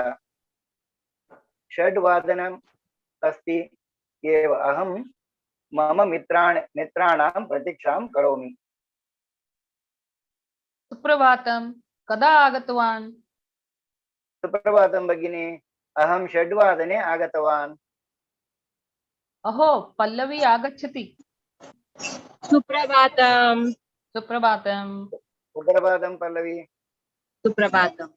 6 वादनम् अस्ति एव अहं मम मित्राणां प्रतीक्षां करोमि। सुप्रभातं, कदा आगतवान्? सुप्रभातं भगिनी, अहं 6 वादने आगतवान्। अहो, पल्लवी आगच्छति। सुप्रभातं। सुप्रभातं। सुप्रभातं पल्लवी। सुप्रभातं।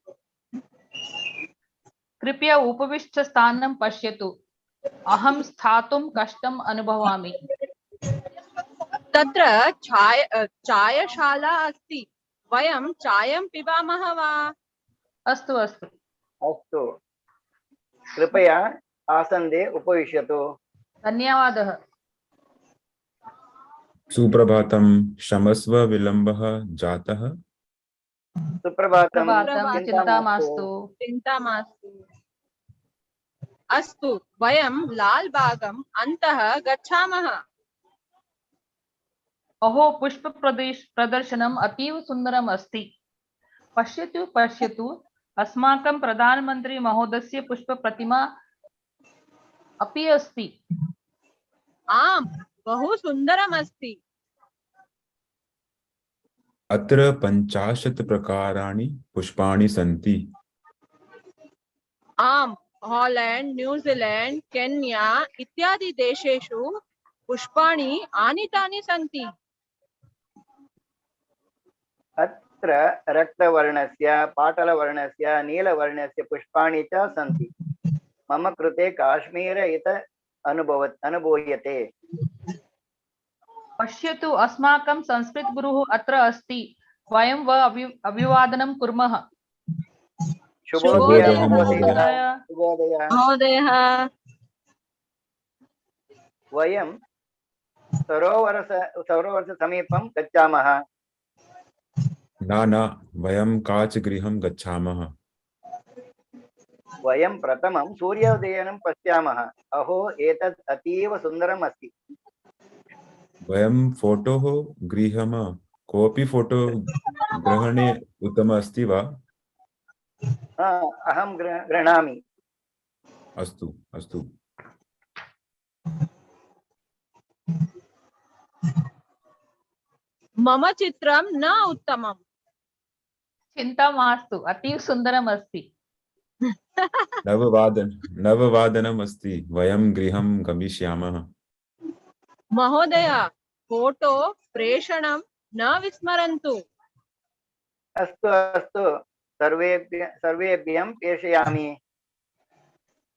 कृपया उपविष्ट स्थानं पश्यतु, अहं स्थातुं कष्टम् अनुभवामि। तत्र चायशाला अस्ति, वयं चायं पिबामः वा? अस्तु अस्तु अस्तु, कृपया आसन्दे उपविशतु। धन्यवादः। सुप्रभातं, क्षमस्व विलम्बः जातः। सुप्रभातं, चिन्ता मास्तु। चिन्ता मास्तु। अस्तु, वयं लालबागम् अन्तः गच्छामः। अहो, पुष्प प्रदर्शनम् अतीव सुन्दरम् अस्ति। पश्यतु पश्यतु, अस्माकं प्रधानमन्त्री महोदयस्य पुष्प प्रतिमा अपि अस्ति। आम्, बहु सुन्दरम् अस्ति। अत्र 50 प्रकाराणि पुष्पाणि सन्ति। आम्, हालेण्ड्, न्यूजीलैण्ड्, केन्या इत्यादि देशेषु पुष्पाणि आनीतानि सन्ति। अत्र रक्तवर्णस्य, पाटलवर्णस्य, नीलवर्णस्य पुष्पाणि च सन्ति। मम कृते काश्मीर इत अनुभूयते। पश्यतु, अस्माकं संस्कृत गुरुः अत्र अस्ति। वयं व अभिवादनं कुर्मः। शुभोदय महोदयः। वयं सरोवर समीपं गच्छामः। न, वयं काचगृहं गच्छामः। वयं प्रथमं सूर्योदयं पश्यामः। अहो, एतत् अतीव सुन्दरम् अस्ति। वयं फोटो गृहम। कोऽपि फोटो ग्रहणे उत्तमम् अस्ति वा? अहं गृह्णामि। अस्तु अस्तु। मम चित्रं न उत्तमम्। चिन्ता मास्तु, अतीव सुन्दरम् अस्ति। 9 अस्ति। वयं गृहं गमिष्यामः। महोदय, फोटो प्रेषणं न विस्मरन्तु। अस्तु अस्तु, सर्वेभ्यं प्रेषयामि।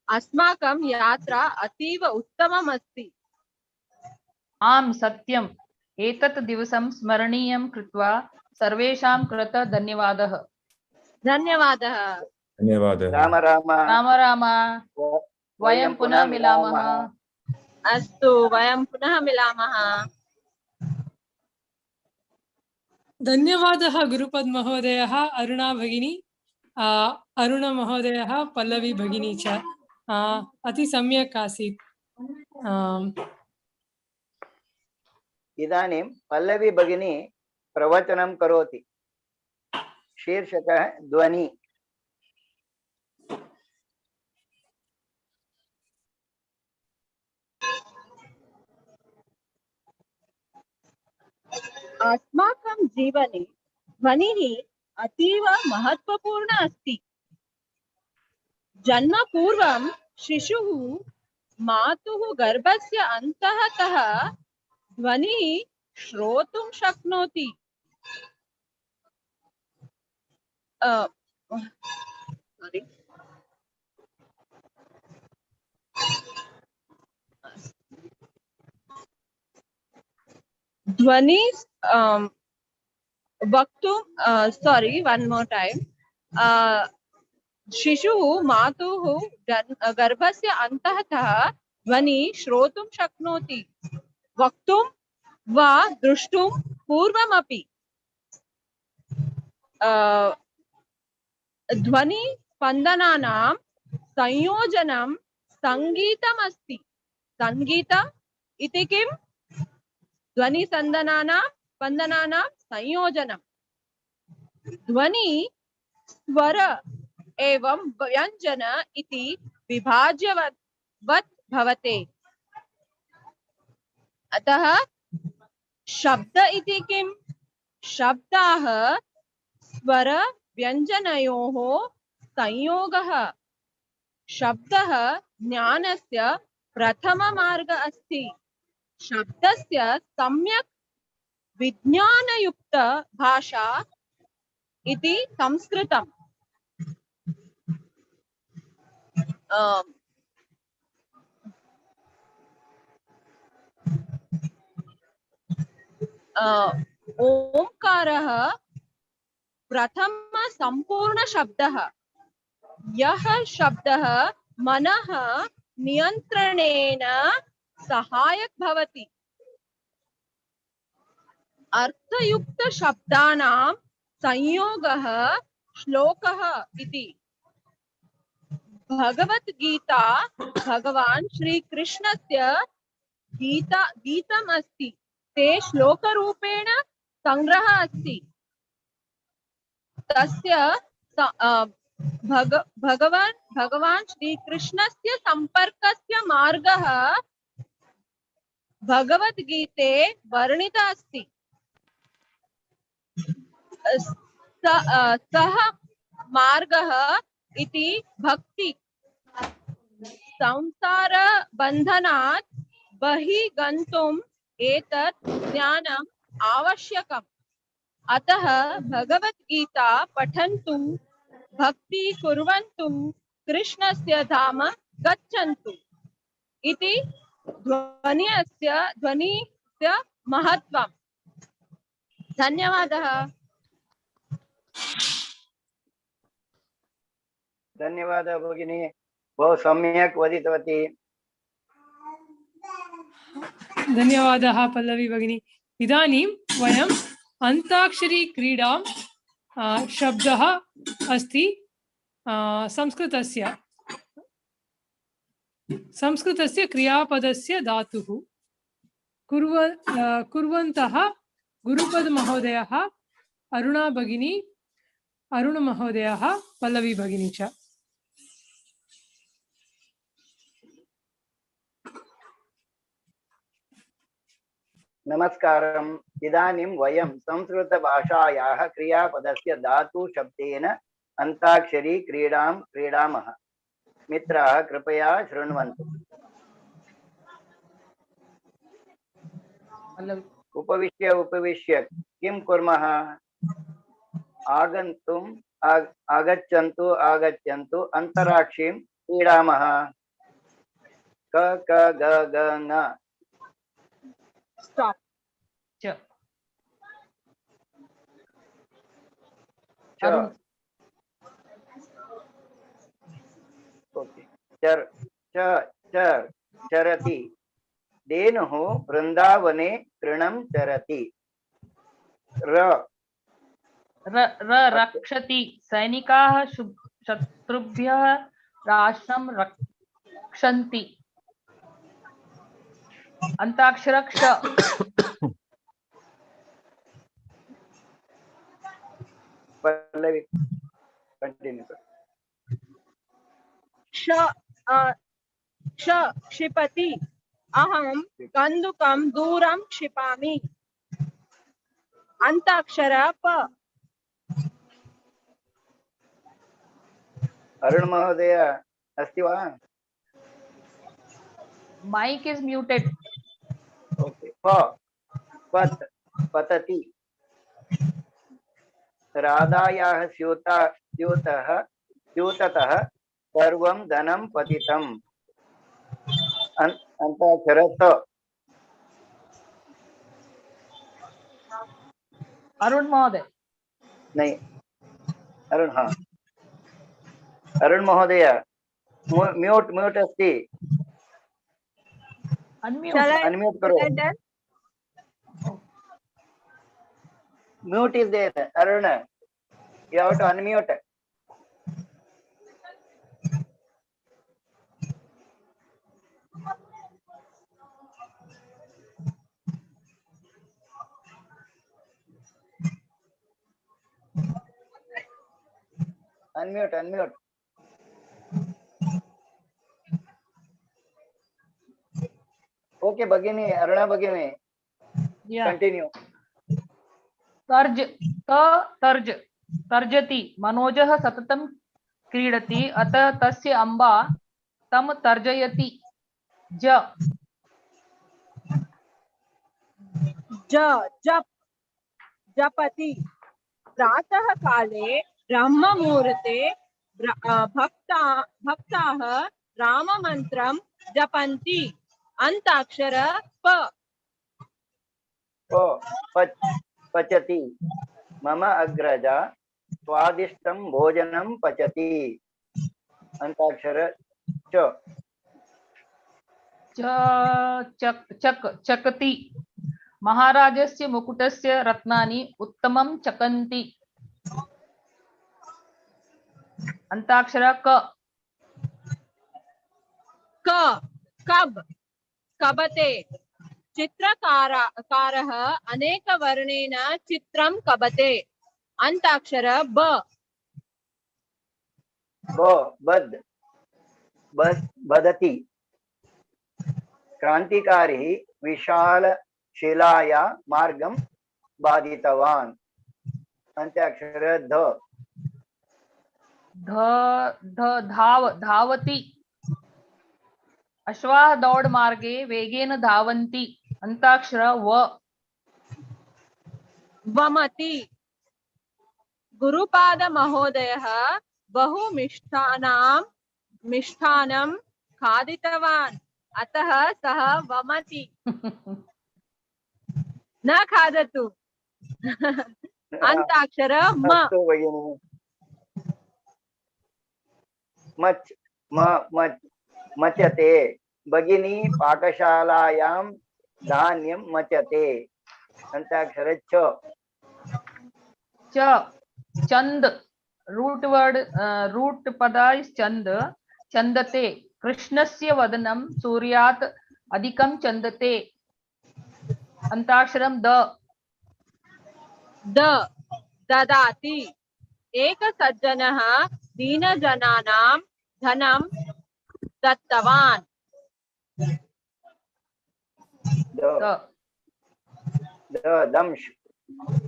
अस्माकं यात्रा अतीव उत्तमम् अस्ति। आम्, सत्यम्। एतत् दिवसं स्मरणीयं कृत्वा सर्वेषां कृते धन्यवादः। धन्यवादः। धन्यवादः। राम राम राम राम। वयं पुनः मिलामः। अस्तु, वयं पुनः मिलामः। धन्यवादः गुरुपद महोदयः, अरुणा भगिनी, अरुण महोदयः, पल्लवी भगिनी च अति सम्यक् आसीत्। इदानीं पल्लवी भगिनी प्रवचनं करोति। शीर्षकः ध्वनि। अस्माकं जीवने ध्वनिः अतीव महत्त्वपूर्ण अस्ति। जन्मपूर्वं शिशुः मातुः गर्भस्य अन्तःतः ध्वनिः श्रोतुं शक्नोति। ध्वनि वक्तुं one more time. शिशुः मातुः गर्भस्य अन्तःतः ध्वनि श्रोतुं शक्नोति, वक्तुं वा दृष्टुं पूर्वमपि। ध्वनि स्पन्दनानां संयोजनं संगीतमस्ति। संगीत इति किं? ध्वनि स्पन्दनानां संयोजनं। ध्वनि स्वर एवं व्यंजन इति विभाज्यवत् भवते। अतः शब्द इति किं? शब्दाः स्वर व्यंजनयोः संयोगः। शब्दः ज्ञानस्य प्रथममार्ग अस्ति। शब्दस्य सम्यक् विज्ञानयुक्त भाषा इति संस्कृतम्। ओंकारः प्रथम संपूर्ण शब्दः। यह शब्दः मनः नियन्त्रणेन सहायक भवति। अर्थयुक्त शब्दानां संयोगः श्लोकः इति। भगवद्गीता भगवान श्री कृष्णस्य गीतम् अस्ति। ते श्लोकरूपेण संग्रहः अस्ति। तस्य भगवान श्री कृष्णस्य संपर्कस्य मार्गः भगवद्गीते वर्णितः अस्ति। सः मार्गः इति भक्ति। संसार बन्धनात् बहिः गन्तुम् एतत् ज्ञानम् आवश्यकम्। अतः भगवद्गीता पठन्तु, भक्ति कुर्वन्तु, कृष्णस्य धाम गच्छन्तु इति ध्वनिस्य महत्त्वम्। धन्यवादः। धन्यवादः भगिनी, बहु सम्यक् वदितवती। धन्यवादः पल्लवी भगिनी। इदानीं वयम् अन्ताक्षरी क्रीडां शब्दः अस्ति संस्कृतस्य क्रियापदस्य धातुः कुर्वन्तः गुरुपद महोदयः, अरुणा भगिनी, अरुण महोदयः, पल्लवी भगिनी च। नमस्कारम्। इदानीं वयं संस्कृतभाषायाः क्रियापदस्य धातु शब्देन अन्ताक्षरी क्रीडां क्रीडामः। मित्राः कृपया शृण्वन्तु। उपविश्य किं कुर्मः? आगच्छन्तु अन्तराक्षीं क्रीडामः। क ग ग ङ। Stop. च च ओके चर च चर चरति धेनुः वृंदावने तृणं चरति र रक्षति सैनिकाः शत्रुभ्यः राष्ट्रं रक्षन्ति अंताक्षर क्ष पल्लवी कंटिन्यू क्ष क्षिपति अहं कन्दुकं दूरं क्षिपामि अन्ताक्षर प अरुण महोदय अस्ति वा माइक इज म्यूटेड ओके प पत पतति राधायाः स्यूततः सर्वं धनं पतितम् अंताक्षर त अरुण महोदय नहीं अरुण हाँ अरुण महोदय म्यूट म्यूट अस्ति अनम्यूट करो mute is there Arun you have to unmute unmute okay भगिनी अरुणा भगिनी कंटिन्यू तर्जति मनोजः सततं क्रीडति अतः तस्य अम्बा तं तर्जयति जपति प्रातः काले ब्रह्म मुहूर्ते भक्ताः राम मंत्रं जपन्ति अंताक्षर प पचति मम अग्रजा स्वादिष्टं भोजनं पचति अंताक्षर चकति महाराजस्य मुकुटस्य रत्नानि उत्तमं चकन्ति अंताक्षर कबते चित्रकारः अनेक वर्णेन चित्रं कबते अंताक्षर बदति क्रांतिकारी विशाल शिलाया मार्गं बाधितवान् अंताक्षर धावति अश्वाः दौड़ मार्गे वेगेन धावन्ति अंताक्षर वमति गुरुपाद महोदयः बहु मिष्टान्नं खादितवान् अतः सः वमति न खादतु अंताक्षर मचते भगिनी पाकशालायां धान्यं मचते अंताक्षर चंद रूट पदा इज चंदते कृष्णस्य वदनं सूर्यात् अधिकं चंदते अंताक्षरम ददाति एक सज्जनः दीनजनानां धनं दत्तवान्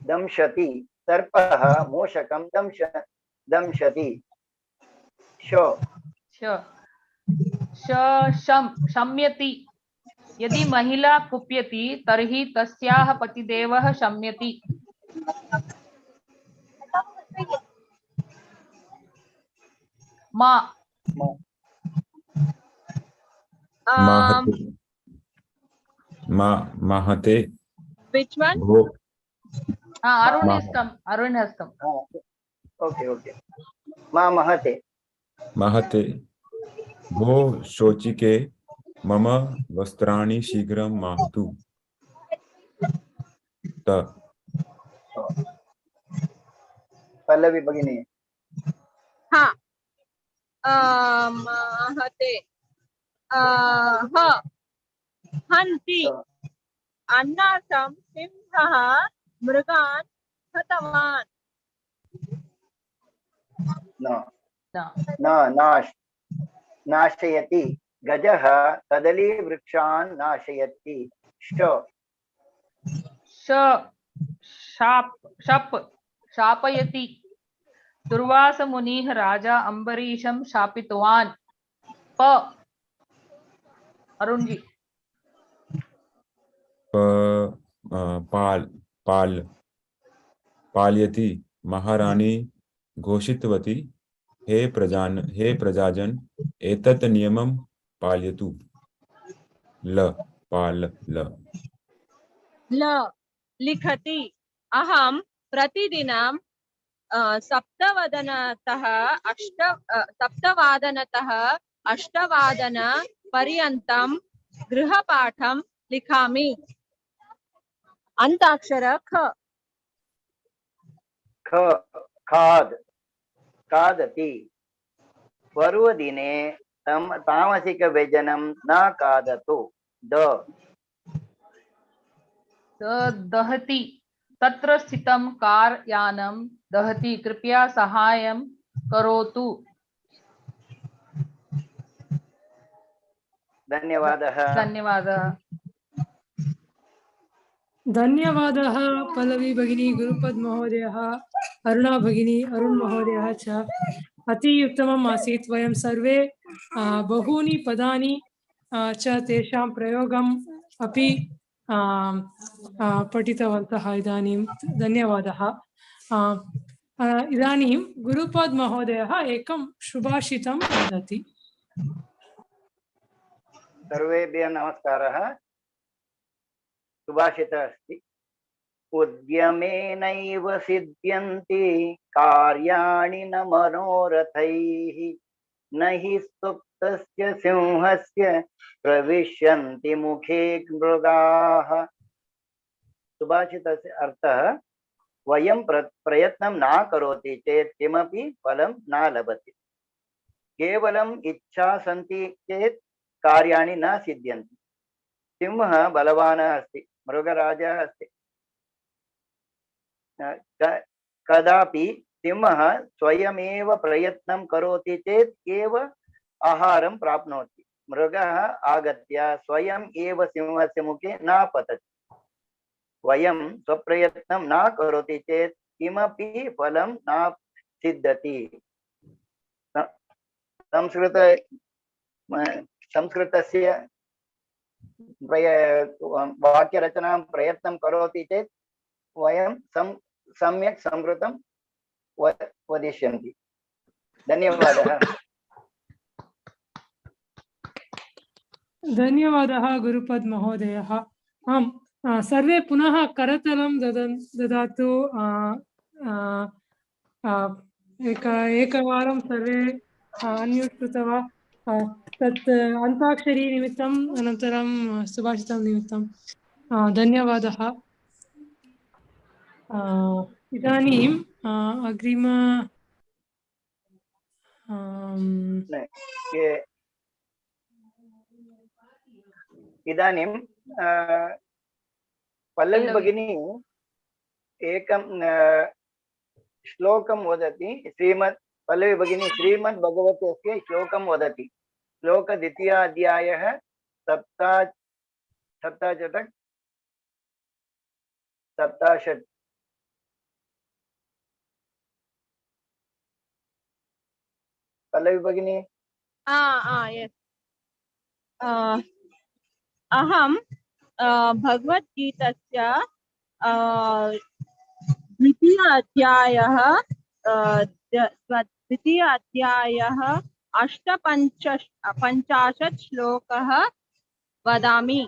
दंशति सर्पः मूषकं दंशति शम्यति यदि महिला कुप्यति तर्हि तस्याः पतिदेवः शम्यति महते Which one? भो Arun मा is come. Arun has come. Okay okay मा महते महते भो शोचिके मम वस्त्राणि शीघ्रं माहतु त पल्लवी भगिनी हाँ महते ह हन्ति अन्नार्थं सिंहः मृगान् हतवान् न No. न नाशयति गजः कदलीवृक्षान् नाशयति शापयति दुर्वास मुनिः राजा अम्बरीशं शापितवान् प अरुण जी पाल पाल पालयति महारानी घोषितवती हे प्रजाजन एतत् नियमं पालयतु ल पाल ल लिखति अहं प्रतिदिनं सप्तवादनतः अष्टवादन पर्यन्तं गृहपाठं लिखामि अन्ताक्षर ख खादति पर्वदिने तामसिक व्यजनं न खादतु दहति तत्र स्थितं कार यानं दहति कृपया सहायं करोतु धन्यवादः धन्यवादः पल्लवी भगिनी, गुरुपद महोदयः, अरुणा भगिनी, अरुण महोदयः च अति उत्तमम् आसीत्। वयं सर्वे बहूनि पदानि च तेषां प्रयोगम् अपि पठितवन्तः इदानीं। धन्यवादः। इदानीं गुरुपद महोदयः एकं सुभाषितं वदति। सर्वेभ्यः नमस्कारः। सुभाषितः अस्ति उद्यमेनैव सिद्ध्यन्ति कार्याणि न मनोरथैः न हि सुप्तस्य सिंहस्य प्रविशन्ति मुखे मृगाः। सुभाषितस्य अर्थः वयं प्रयत्नं न करोति चेत् किमपि फलं न लभते, केवलम् इच्छा सन्ति चेत् कार्याणि न सिद्ध्यन्ति। सिंहः बलवान् अस्ति, मृगराजः अस्ति। कदापि सिंहः स्वयमेव प्रयत्नं करोति चेत् एव आहारं प्राप्नोति। मृगः आगत्य स्वयं एव सिंहस्य मुखे न पतति। वयं स्वप्रयत्नं न करोति चेत् किमपि फलं न सिद्ध्यति। संस्कृतस्य वाक्यरचनां प्रयत्नं करोति चेत् वयं सम्यक् संस्कृतं वदिष्यन्ति। धन्यवादः। धन्यवादः गुरुपद महोदयः। आम्, सर्वे पुनः करतलं ददातु। एकवारं सर्वे अन्म्यूट् कृत्वा तत् अन्ताक्षरी निमित्तम् अनन्तरं सुभाषितं निमित्तं धन्यवादः। इदानीम् अग्रिम इदानीं पल्लवी भगिनी एकं श्लोकं वदति। पल्लवी भगिनी श्रीमद्भगवतस्य श्लोकं वदति। श्लोक द्वितीयाध्यायः सप्ताशत्। पल्लवी भगिनी। यस्। अहं भगवद्गीतस्य द्वितीयाध्यायः 850 श्लोकः वदामि।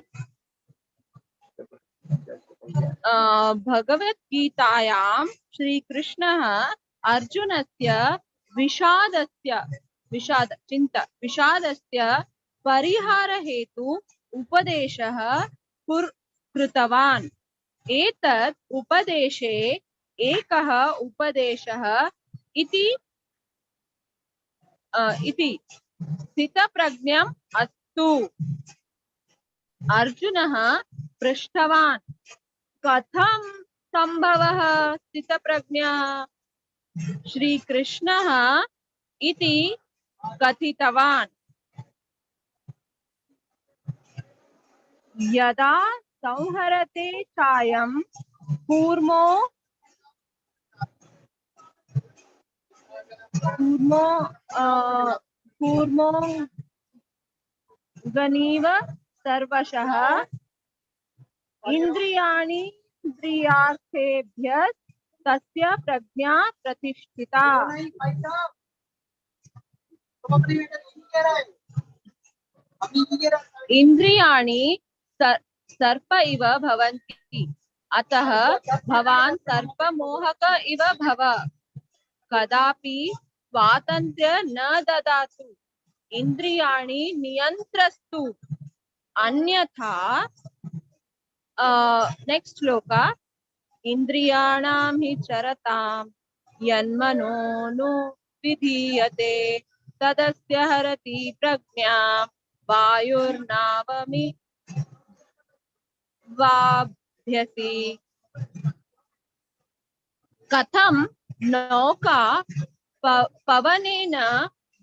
भगवद्गीतायां श्रीकृष्णः अर्जुनस्य विषादस्य परिहारहेतु उपदेशः कृतवान्। एतत् उपदेशे एकः उपदेशः इति स्थितप्रज्ञम् अस्तु। अर्जुनः पृष्टवान्, कथं सम्भवः स्थितप्रज्ञः? श्रीकृष्णः इति कथितवान्, यदा संहरते चायं कूर्मो गनीव सर्वशः इन्द्रियार्थेभ्यः तस्य प्रज्ञा प्रतिष्ठिता। इन्द्रियाणि सर्प इव भवन्ति, अतः भवान् सर्पमोहक इव भव। कदापि स्वातन्त्र्य न ददातु, इन्द्रियाणि नियन्त्रस्तु, अन्यथा नेक्स्ट श्लोक, इन्द्रियाणां हि चरतां यन्मनो विधीयते तदस्य हरति प्रज्ञां वायुर्नावमि वाभ्यसि। कथं नौका पवनेन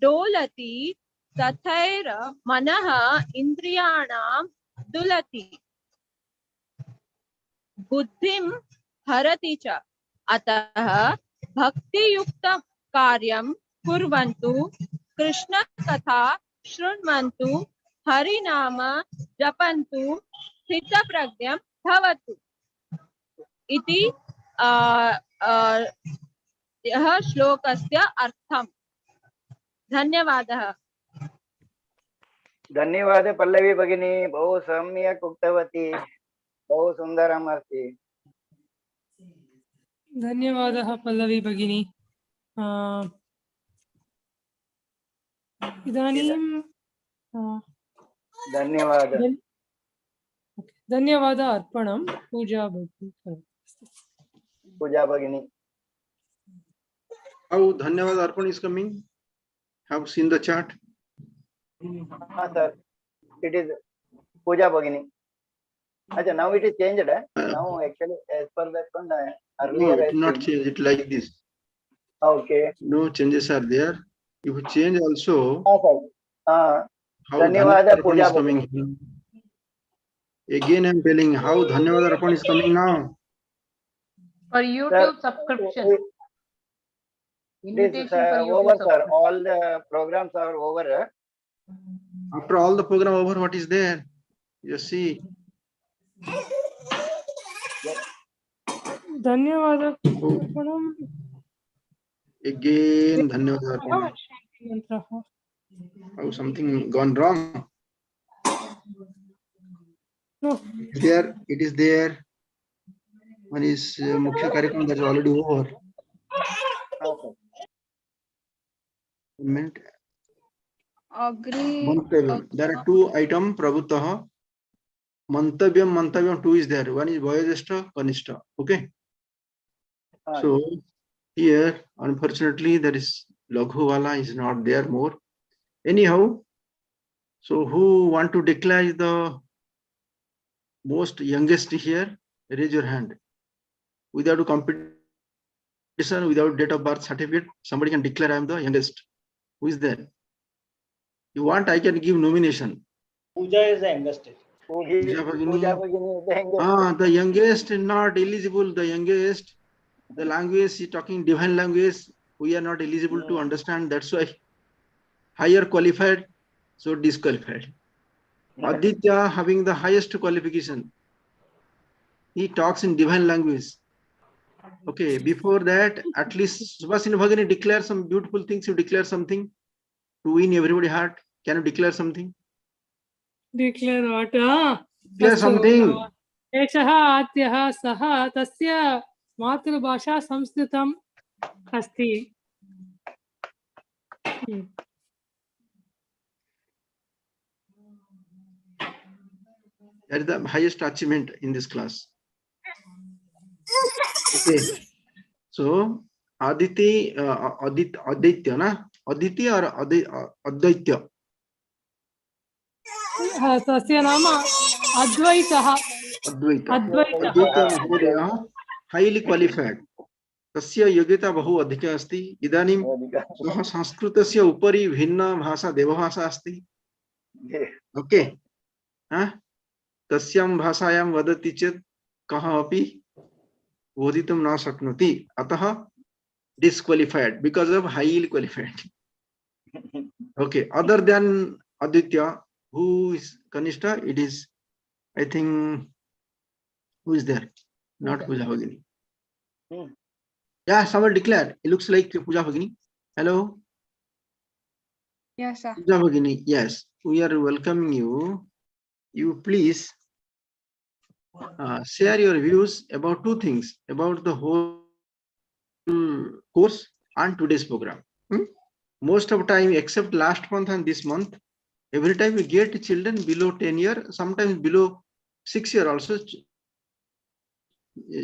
डोलति तथैव मनः इन्द्रियाणां दुलति, बुद्धिं हरति च। अतः भक्तियुक्त कार्यं कुर्वन्तु, कृष्ण कथा शृण्वन्तु, हरिनाम जपन्तु, स्थितप्रज्ञं भवतु इति यः श्लोकस्य अर्थम्। धन्यवादः। धन्यवादः पल्लवी भगिनी, बहु सम्यक् उक्तवती, बहु सुन्दरम् अस्ति। धन्यवादः पल्लवी भगिनी। इदानीं धन्यवाद अर्पणं पूजा भगिनी। How धन्यवाद अर्पण is coming? Have seen the chart? Sir, it is Puja Bhagini. Achha, now it is changed. Now actually as per that one earlier. No, it not change it like this. Okay. No changes are there. If you change also. How Dhanyawad Arpan is coming. Again I am telling how Dhanyawad Arpan is coming now. For YouTube subscription. This is over, sir. All the programs are over. After all the program over, what is there? You see. धन्यवाद again धन्यवाद. How something gone wrong? No. There it is there. One is Mukhya Karyakram, that is already over. Mantavyam. There are two items. Prabhutaha. Mantavyam 2 is there. One is Vayajeshta, Kanishta. Okay. So here, unfortunately, there is Laghuwala is not there more. Anyhow, so who want to declare the most youngest here? Raise your hand. Without competition, without date of birth certificate, somebody can declare I am the youngest. Who is there? You want, I can give nomination. Puja is the youngest. The youngest is not eligible. The youngest, the language is talking divine language. We are not eligible to understand. That's why higher qualified, so disqualified. Aditya having the highest qualification. He talks in divine language. Okay, before that, at least Sambhashana Varga declare some beautiful things. You declare something to win everybody's heart. Can you declare something? Declare what? Declare something. एषः आद्यः सः तस्य मातृभाषा संस्कृतम् अस्ति That is the highest achievement in this class. Okay. So Aditi, Aditya, na? Aditi or Aditya? तस्य नाम अद्वैतः Advaita. अद्वैतः Advaita Mahodaya, highly qualified. तस्य योग्यता बहु अधिका अस्ति. इदानीं सः संस्कृतस्य उपरि भिन्ना भाषा देवभाषा अस्ति. ओके. तस्यां भाषायां वदति चेत् कः अपि बोधितुं न शक्नोति. अतः disqualified because of highly qualified. Okay. Other than Aditya, who is Kanishta? It is, I think, who is there? Not Pooja Bhagini. Yeah, someone declared. It looks like Pooja Bhagini. Hello. Yes, sir. Pooja Bhagini. Yes, we are welcoming you. You please share your views about two things, about the whole course and today's program. Most of the time, except last month and this month, every time we get children below 10 years, sometimes below 6 years also,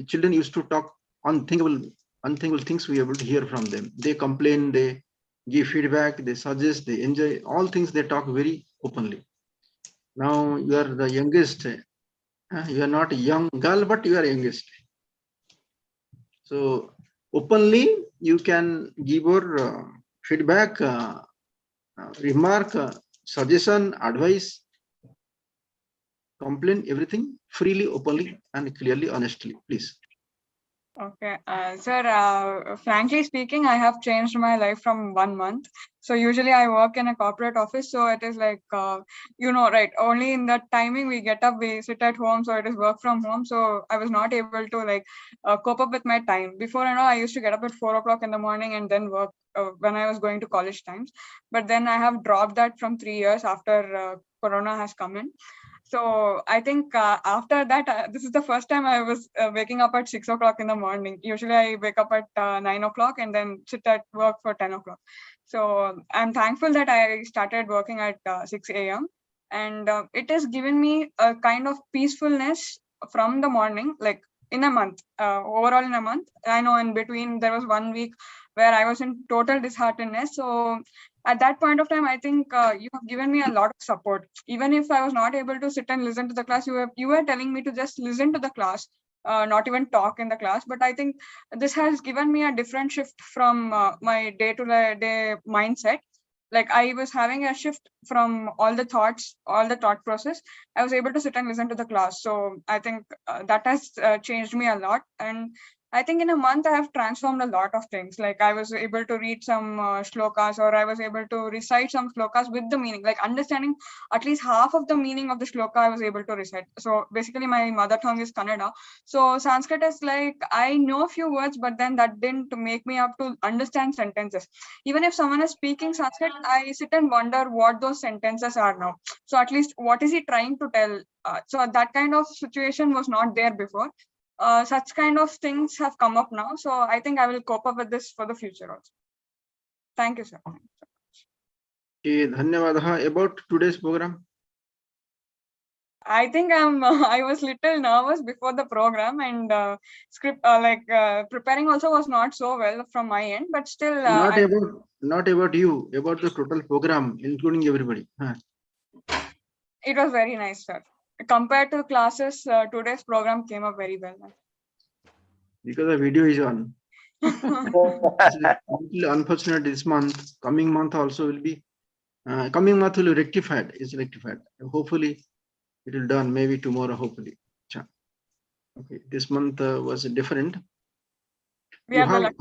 children used to talk unthinkable things we are able to hear from them. They complain, they give feedback, they suggest, they enjoy, all things they talk very openly. Now you are the youngest. You are not a young girl, but you are youngest. So openly you can give your feedback, remark, suggestion, advice, complain, everything freely, openly, and clearly, honestly, please. Okay, sir, frankly speaking, I have changed my life from 1 month. So usually I work in a corporate office. So it is like, you know, right, only in that timing we get up, we sit at home. So it is work from home. So I was not able to like cope up with my time. Before, you know, I used to get up at 4 o'clock in the morning and then work when I was going to college times. But then I have dropped that from 3 years after Corona has come in. So I think after that, this is the first time I was waking up at 6 o'clock in the morning. Usually I wake up at 9 o'clock and then sit at work for 10 o'clock. So I'm thankful that I started working at 6 a.m. And it has given me a kind of peacefulness from the morning, like in a month, overall in a month. I know in between there was 1 week where I was in total disheartenedness. So at that point of time, I think you have given me a lot of support. Even if I was not able to sit and listen to the class, you were telling me to just listen to the class, not even talk in the class. But I think this has given me a different shift from my day-to-day mindset. Like I was having a shift from all the thoughts, all the thought process. I was able to sit and listen to the class. So I think that has changed me a lot. And I think in a month, I have transformed a lot of things. Like I was able to read some shlokas, or I was able to recite some shlokas with the meaning, like understanding at least half of the meaning of the shloka I was able to recite. So basically my mother tongue is Kannada. So Sanskrit is like, I know a few words, but then that didn't make me up to understand sentences. Even if someone is speaking Sanskrit, I sit and wonder what those sentences are now. So at least what is he trying to tell? So that kind of situation was not there before. Such kind of things have come up now. So I think I will cope up with this for the future also. Thank you, sir. Okay, dhanyawad. About today's program? I think I was little nervous before the program, and script preparing also was not so well from my end, but still. Not about you, about the total program, including everybody. It was very nice, sir. Compared to classes, today's program came up very well. Because the video is on. It's unfortunate this month. Coming month also will be. Coming month will be rectified. Is rectified. Hopefully, it will done. Maybe tomorrow. Hopefully. Okay. This month was different. You have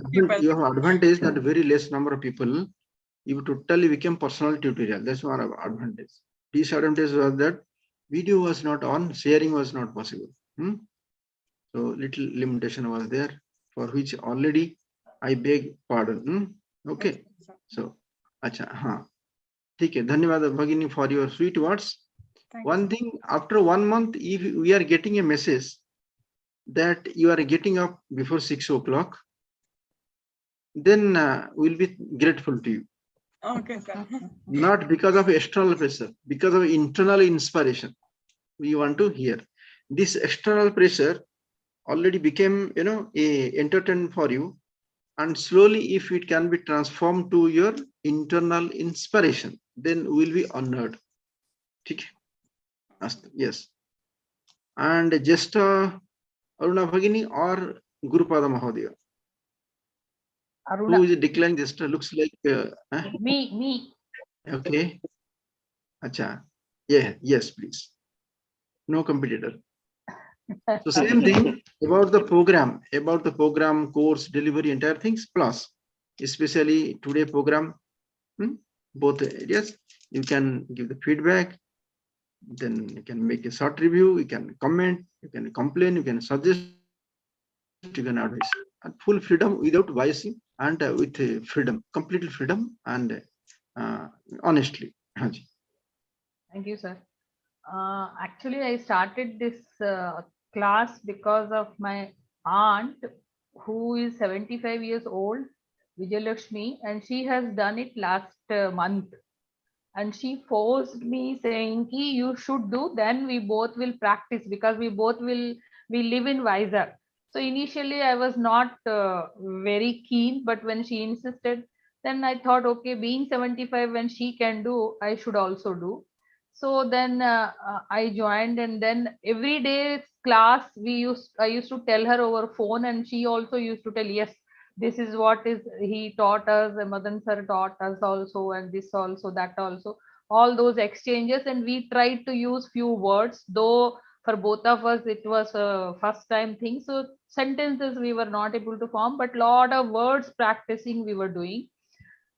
advantage that very less number of people. You totally became personal tutorial. That's one of advantage. Disadvantage was that video was not on, sharing was not possible. So little limitation was there, for which already I beg pardon. Okay. So, acha, okay. Dhanyawad Bhagini for your sweet words. One thing, after 1 month, if we are getting a message that you are getting up before 6 o'clock, then we'll be grateful to you. Okay, sir. Not because of external pressure, because of internal inspiration. We want to hear. This external pressure already became, a entertainment for you. And slowly, if it can be transformed to your internal inspiration, then we'll be honored. Okay. Yes. And just Aruna Bhagini or Gurupada Mahodaya. Aruna. Who is declaring this? Looks like Me. Okay. Acha. Yeah. Yes, please. No competitor. So same thing about the program, course, delivery, entire things, plus especially today program, both areas, you can give the feedback, then you can make a short review, you can comment, you can complain, you can suggest, you can advise. And full freedom without biasing and with freedom, complete freedom and honestly. Thank you, sir. Actually, I started this class because of my aunt, who is 75 years old, Vijayalakshmi, and she has done it last month. And she forced me, saying, "Ki, you should do, then we both will practice, because we live in Vizag." So initially I was not very keen, but when she insisted, then I thought, okay, being 75, when she can do, I should also do. So then I joined, and then every day class I used to tell her over phone, and she also used to tell, yes, this is what is he taught us, Madan sir taught us also, and this also, that also, all those exchanges. And we tried to use few words, though for both of us it was a first time thing, so sentences we were not able to form, but lot of words practicing we were doing.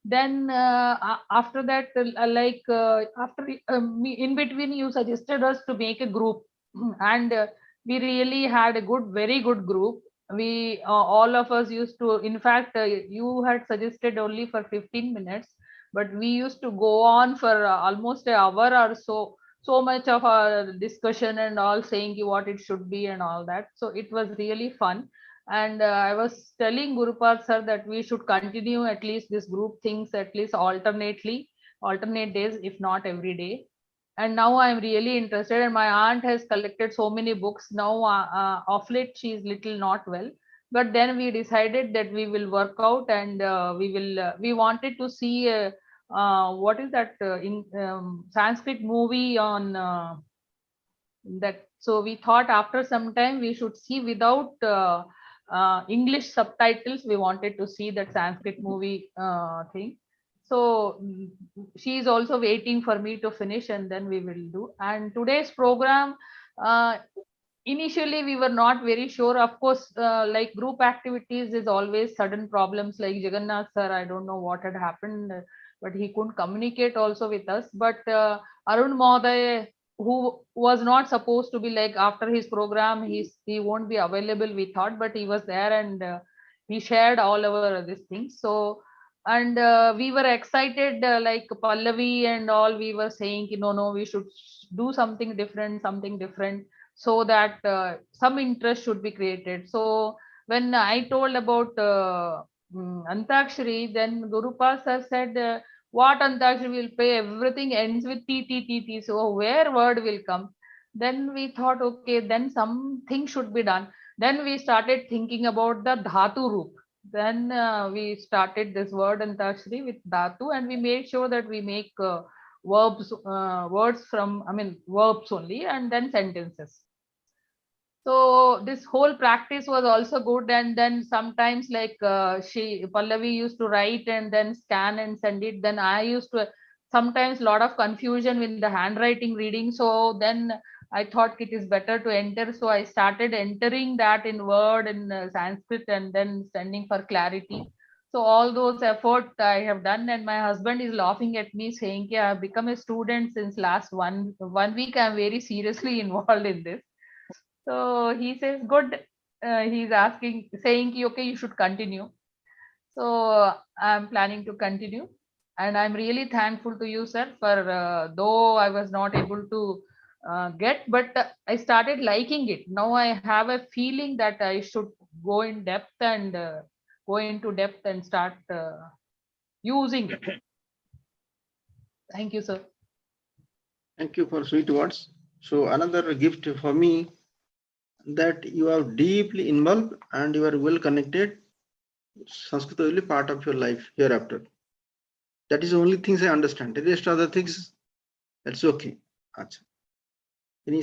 Then after that, in between, you suggested us to make a group, and we really had a very good group. We all of us used to, in fact, you had suggested only for 15 minutes, but we used to go on for almost an hour or so. So much of our discussion and all, saying what it should be and all that. So it was really fun. And I was telling Gurupad sir that we should continue at least this group things, at least alternate days, if not every day. And now I'm really interested, and my aunt has collected so many books now. Of late she is little not well, but then we decided that we will work out, and we wanted to see what is that in Sanskrit movie on that. So we thought after some time we should see without English subtitles. We wanted to see that Sanskrit movie thing. So she is also waiting for me to finish, and then we will do. And today's program, initially we were not very sure. Of course, like group activities is always sudden problems. Like Jagannath sir, I don't know what had happened, but he couldn't communicate also with us. But Arun Mohoday, who was not supposed to be, like after his program, he won't be available, we thought, but he was there, and he shared all our these things. So, and we were excited, like Pallavi and all, we were saying, no, we should do something different, so that some interest should be created. So when I told about Antakshari, then Gurupal sir said, what Antakshari will pay, everything ends with T. So where word will come? Then we thought, okay, then something should be done. Then we started thinking about the Dhatu Roop. Then we started this word Antakshari with Dhatu, and we made sure that we make words from, verbs only, and then sentences. So this whole practice was also good. And then sometimes, like Pallavi used to write and then scan and send it. Then I used to, sometimes lot of confusion with the handwriting reading. So then I thought it is better to enter. So I started entering that in Word and Sanskrit, and then sending for clarity. So all those efforts I have done, and my husband is laughing at me, saying, "Yeah, I have become a student since last one week. I'm very seriously involved in this." So he says, good. He's asking, saying, okay, you should continue. So I'm planning to continue. And I'm really thankful to you, sir, for though I was not able to get, but I started liking it. Now I have a feeling that I should go in depth and go into depth and start using it. Thank you, sir. Thank you for sweet words. So another gift for me, that you are deeply involved and you are well connected. Sanskrit will be part of your life hereafter. That is the only things I understand. The rest other things, that's okay. Achha. Any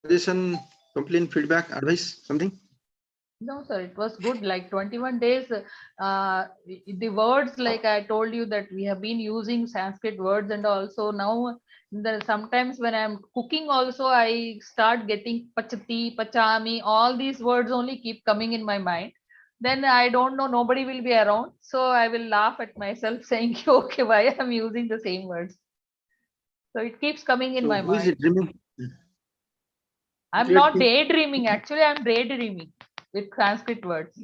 suggestion, complaint, feedback, advice, something? No, sir, it was good. Like 21 days, the words, like I told you that we have been using Sanskrit words, and also now sometimes when I'm cooking also, I start getting pachati, pachami, all these words only keep coming in my mind. Then I don't know, nobody will be around. So I will laugh at myself saying, okay, why I'm using the same words? So it keeps coming in my Who is mind. it dreaming? I'm Great not thing. daydreaming. Actually, I'm daydreaming with Sanskrit words.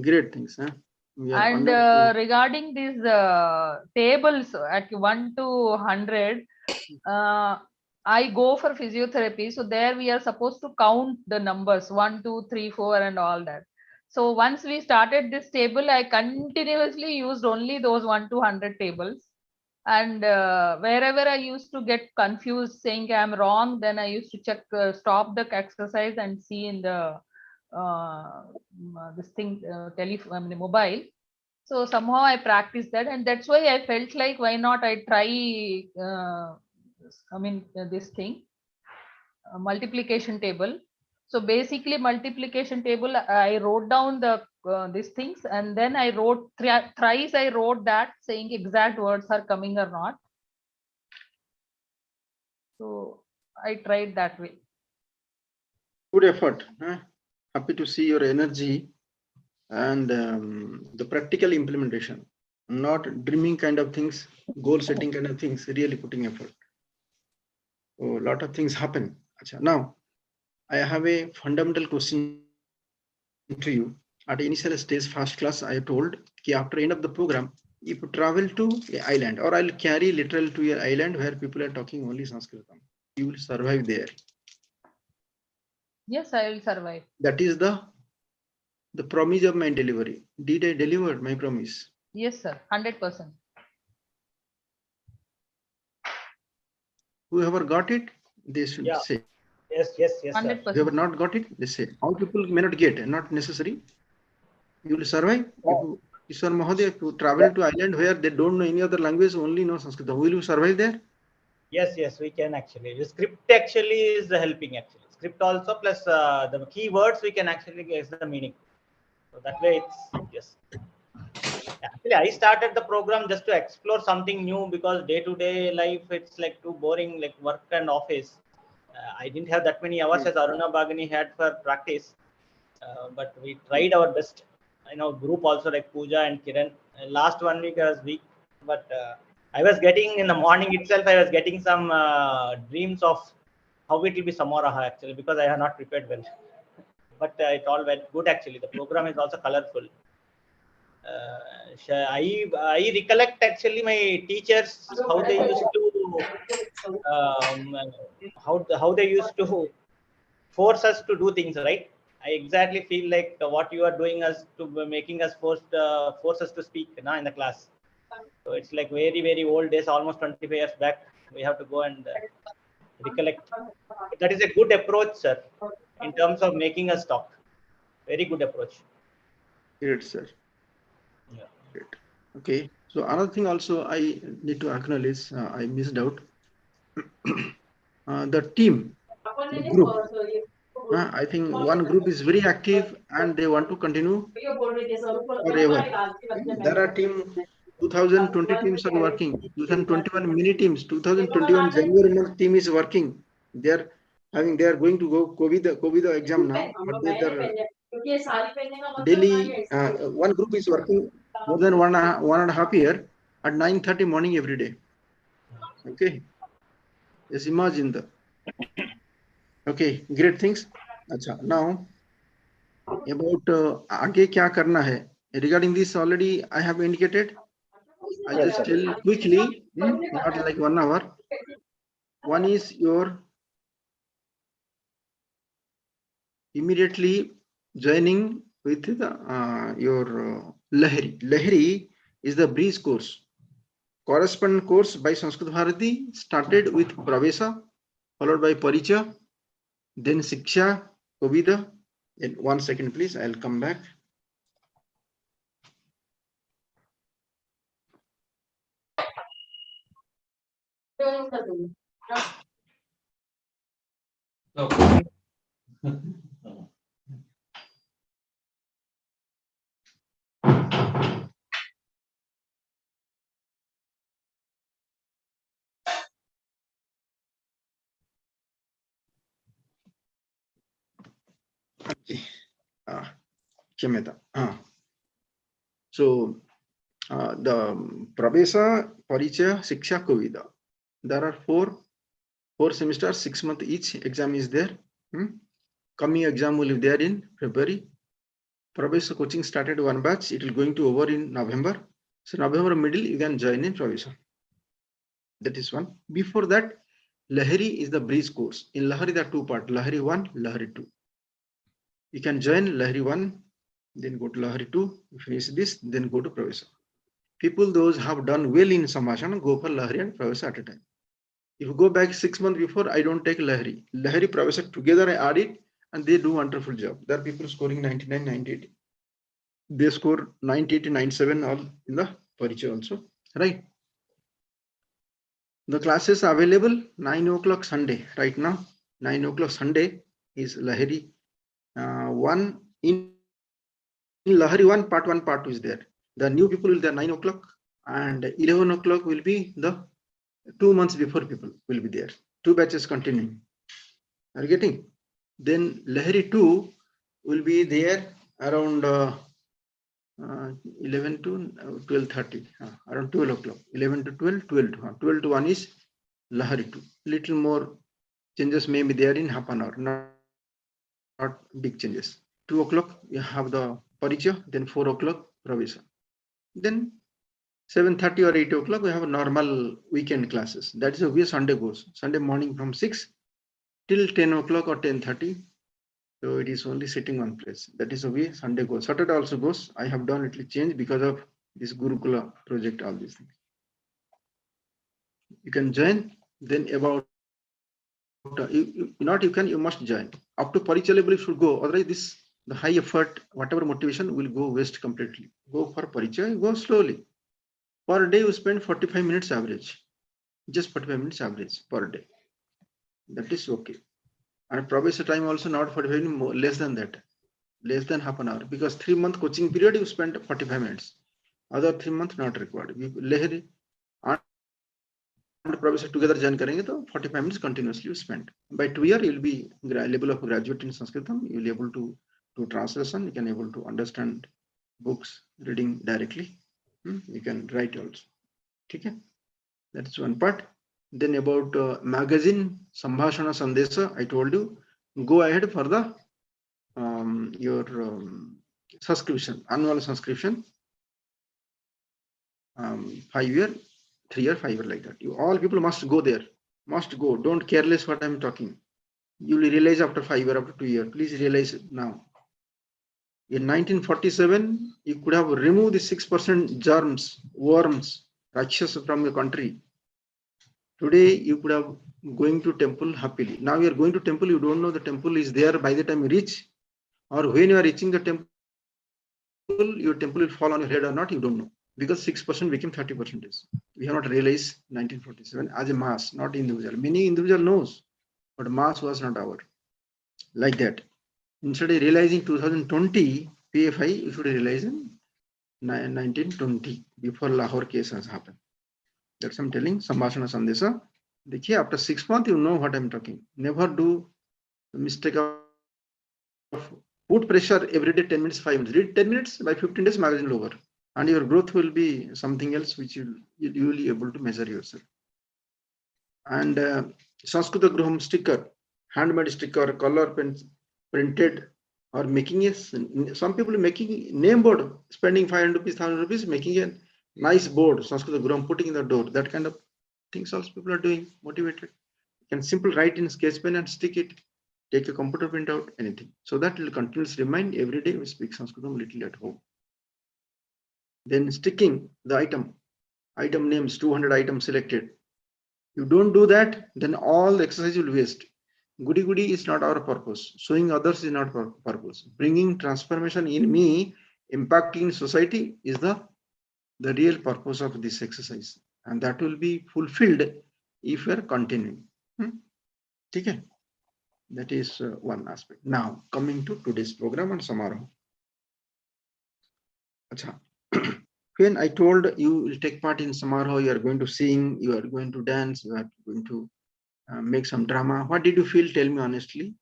Great things. Huh? And regarding these tables at 1 to 100, I go for physiotherapy. So there we are supposed to count the numbers 1, 2, 3, 4 and all that. So once we started this table, I continuously used only those 1 to 100 tables. And wherever I used to get confused saying I'm wrong, then I used to check, stop the exercise and see in the this thing, telephone, the mobile. So somehow I practiced that, and that's why I felt like, why not I try, this thing, multiplication table. So basically multiplication table, I wrote down the these things, and then I wrote thrice I wrote that, saying exact words are coming or not. So I tried that way. Good effort. Huh? Happy to see your energy and the practical implementation, not dreaming kind of things, goal setting kind of things, really putting effort. So a lot of things happen. Achha. Now, I have a fundamental question to you. At initial stage, first class, I told that after end of the program, if you travel to an island, or I'll carry literal to your island where people are talking only Sanskrit, you will survive there. Yes, I will survive. That is the promise of my delivery. Did I deliver my promise? Yes, sir. 100%. Whoever got it, they should say. Yes, yes, yes, sir. Whoever not got it, they say. All people may not get, not necessary. You will survive. If Sir Mahodaya, if you travel to island where they don't know any other language, only know Sanskrit, will you survive there? Yes, yes, we can actually. The script actually is helping actually. Script also plus the key words we can actually guess the meaning. So that way it's, yes. Actually, I started the program just to explore something new, because day-to-day life, it's like too boring, like work and office. I didn't have that many hours as Aruna Bhagini had for practice, but we tried our best. I know group also like Pooja and Kiran. Last 1 week I was weak, but I was getting in the morning itself, I was getting some dreams of how it will be Samaroha actually, because I have not prepared well. But it all went good actually. The program is also colorful. I recollect actually my teachers, how they used to how they used to force us to do things, right? I exactly feel like what you are doing us to making us force us to speak now in the class. So it's like very old days, almost 25 years back. We have to go and recollect. But that is a good approach, sir, in terms of making us talk. Very good approach. Great, sir. Yeah. Great. Okay. So another thing also I need to acknowledge, I missed out. The team, the group. I think one group is very active and they want to continue forever. There are team 2020 teams are working, 2021 mini teams, 2021 January month team is working. They are going to go COVID exam now, but they're daily. One group is working more than one and a half year at 9:30 morning every day. Okay, just imagine the. Okay, great things. Acha, now about आगे क्या करना है? Regarding this already I have indicated. I just tell quickly, not like 1 hour. One is your immediately joining with the, your Lahari. Lahari is the breeze course. Correspondence course by Sanskrit Bharati started with pravesha, followed by parichaya, then shiksha, kavida. In 1 second, please. I'll come back. Kshamata. So the pravesha, parichaya, shiksha, kavida. There are four semesters, 6 months each. Exam is there. Coming exam will be there in February. Pravesha coaching started one batch. It will going to over in November. So November middle you can join in pravesha. That is one. Before that, Lahari is the breeze course. In Lahari there are two parts: Lahari 1, Lahari 2. You can join Lahari 1, then go to Lahari 2. You finish this, then go to pravesha. People those have done well in Sambhashana go for Lahari and pravesha at a time. If you go back 6 months before, I don't take Lahari. Lahari, pravesha together I add it, and they do wonderful job. There are people scoring 99, 98. They score 98, 97 all in the parichaya also, right? The classes are available 9 o'clock Sunday. Right now, 9 o'clock Sunday is Lahari 1. In Lahari 1, part 1, part 2 is there. The new people will be there 9 o'clock, and 11 o'clock will be the 2 months before people will be there. 2 batches continuing. Are you getting? Then Lahari 2 will be there around 11 to 12:30, around 12 o'clock. 11 to 12, 12 to 1. 12 to 1 is Lahari 2. Little more changes may be there in half an hour, not big changes. 2 o'clock you have the parichaya, then 4 o'clock pravesha. Then 7:30 or 8 o'clock we have normal weekend classes. That is the way Sunday goes. Sunday morning from 6 till 10 o'clock or 10:30. So it is only sitting one place. That is the way Sunday goes. Saturday also goes. I have done little change because of this Gurukula project, all these things. You can join. Then about you must join. Up to parichaya level you should go. Otherwise the high effort, whatever motivation will go waste completely. Go for parichaya, go slowly. Per day you spend 45 minutes average. Just 45 minutes average per day. That is okay. And pravesha time also not 45 minutes, more, less than that. Less than half an hour. Because 3-month coaching period you spend 45 minutes. Other 3 months not required. Lahari and pravesha together join karenge to 45 minutes continuously you spend. By 2 years you will be level of graduate in Sanskrit. You will be able to do translation. You can able to understand books, reading directly. You can write also. Okay? That's one part. Then about magazine, Sambhashana Sandesha, I told you, go ahead for the your subscription, annual subscription, 5 year, 3 year, 5 year, like that. You all people must go there, must go. Don't careless what I'm talking. You will realize after 5 year, after 2 year. Please realize now. In 1947, you could have removed the 6% germs, worms, rakshas from your country. Today you could have going to temple happily. Now you are going to temple, you don't know the temple is there by the time you reach, or when you are reaching the temple, your temple will fall on your head or not, you don't know, because 6% became 30%. We have not realized 1947 as a mass, not individual. Many individual knows, but mass was not our like that. Instead of realizing 2020 PFI, you should realize in 1920 before Lahore case has happened. That's I'm telling. Sambhashana Sandesha. देखिए, after 6 months you know what I'm talking. Never do the mistake of put pressure every day 10 minutes, 5 minutes. Read 10 minutes, by 15 days magazine over, and your growth will be something else which you will be able to measure yourself. And Sanskrita Gruham sticker, handmade sticker, color printed, or making a, some people making name board, spending 500 rupees, 1,000 rupees, making a nice board, Sanskrita Gruham, putting in the door. That kind of things also people are doing, motivated. You can simply write in sketch pen and stick it. Take a computer printout, anything. So that will continuously remind every day we speak Sanskrit little at home. Then sticking the item names, 200 items selected. You don't do that, then all the exercise will waste. Goody is not our purpose. Showing others is not our purpose. Bringing transformation in me, impacting society is the real purpose of this exercise. And that will be fulfilled if we are continuing. Okay? That is one aspect. Now, coming to today's program on Samaroha. Achha. When I told you will take part in Samaroha, you are going to sing, you are going to dance, you are going to make some drama. What did you feel? Tell me honestly.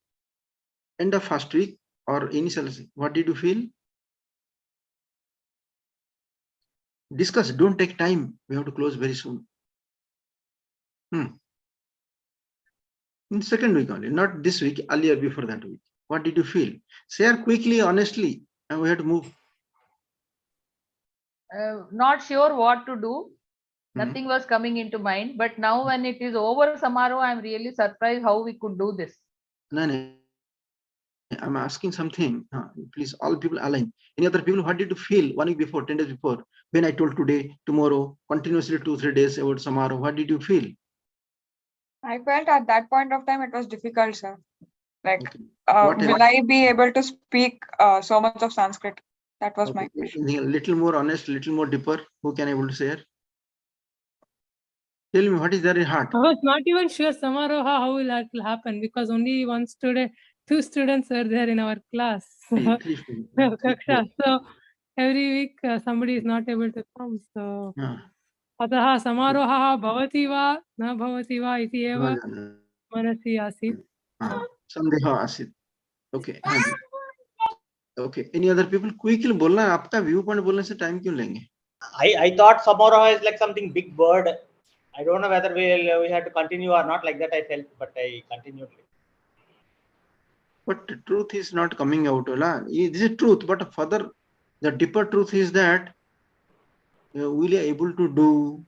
End of first week or initial, what did you feel? Discuss. Don't take time. We have to close very soon. In second week only, not this week, earlier before that week. What did you feel? Share quickly, honestly, and we have to move. Not sure what to do. Nothing was coming into mind. But now when it is over Samaroha, I'm really surprised how we could do this. No. I'm asking something. Please, all people align. Any other people, what did you feel 1 week before, 10 days before? When I told today, tomorrow, continuously 2-3 days about Samaroha, what did you feel? I felt at that point of time it was difficult, sir. Like, okay. will I be able to speak so much of Sanskrit? That was my question. A little more honest, little more deeper. Who can able to share? Tell me, what is there in heart? I was not even sure Samaroha how will that will happen because only one student, 2 students were there in our class. So every week somebody is not able to come. So अतः समारोहः भवति वा न भवति वा इति एव मनसि आसीत्. संदेह आसीत्. Okay. Okay. Any other people? Quickly बोलना. आपका व्यू पॉइंट बोलने से टाइम क्यों लेंगे? I thought Samaroha is like something big word. I don't know whether we had to continue or not. Like that I felt, but I continued. But the truth is not coming out. This is truth, but further, the deeper truth is that will you able to do?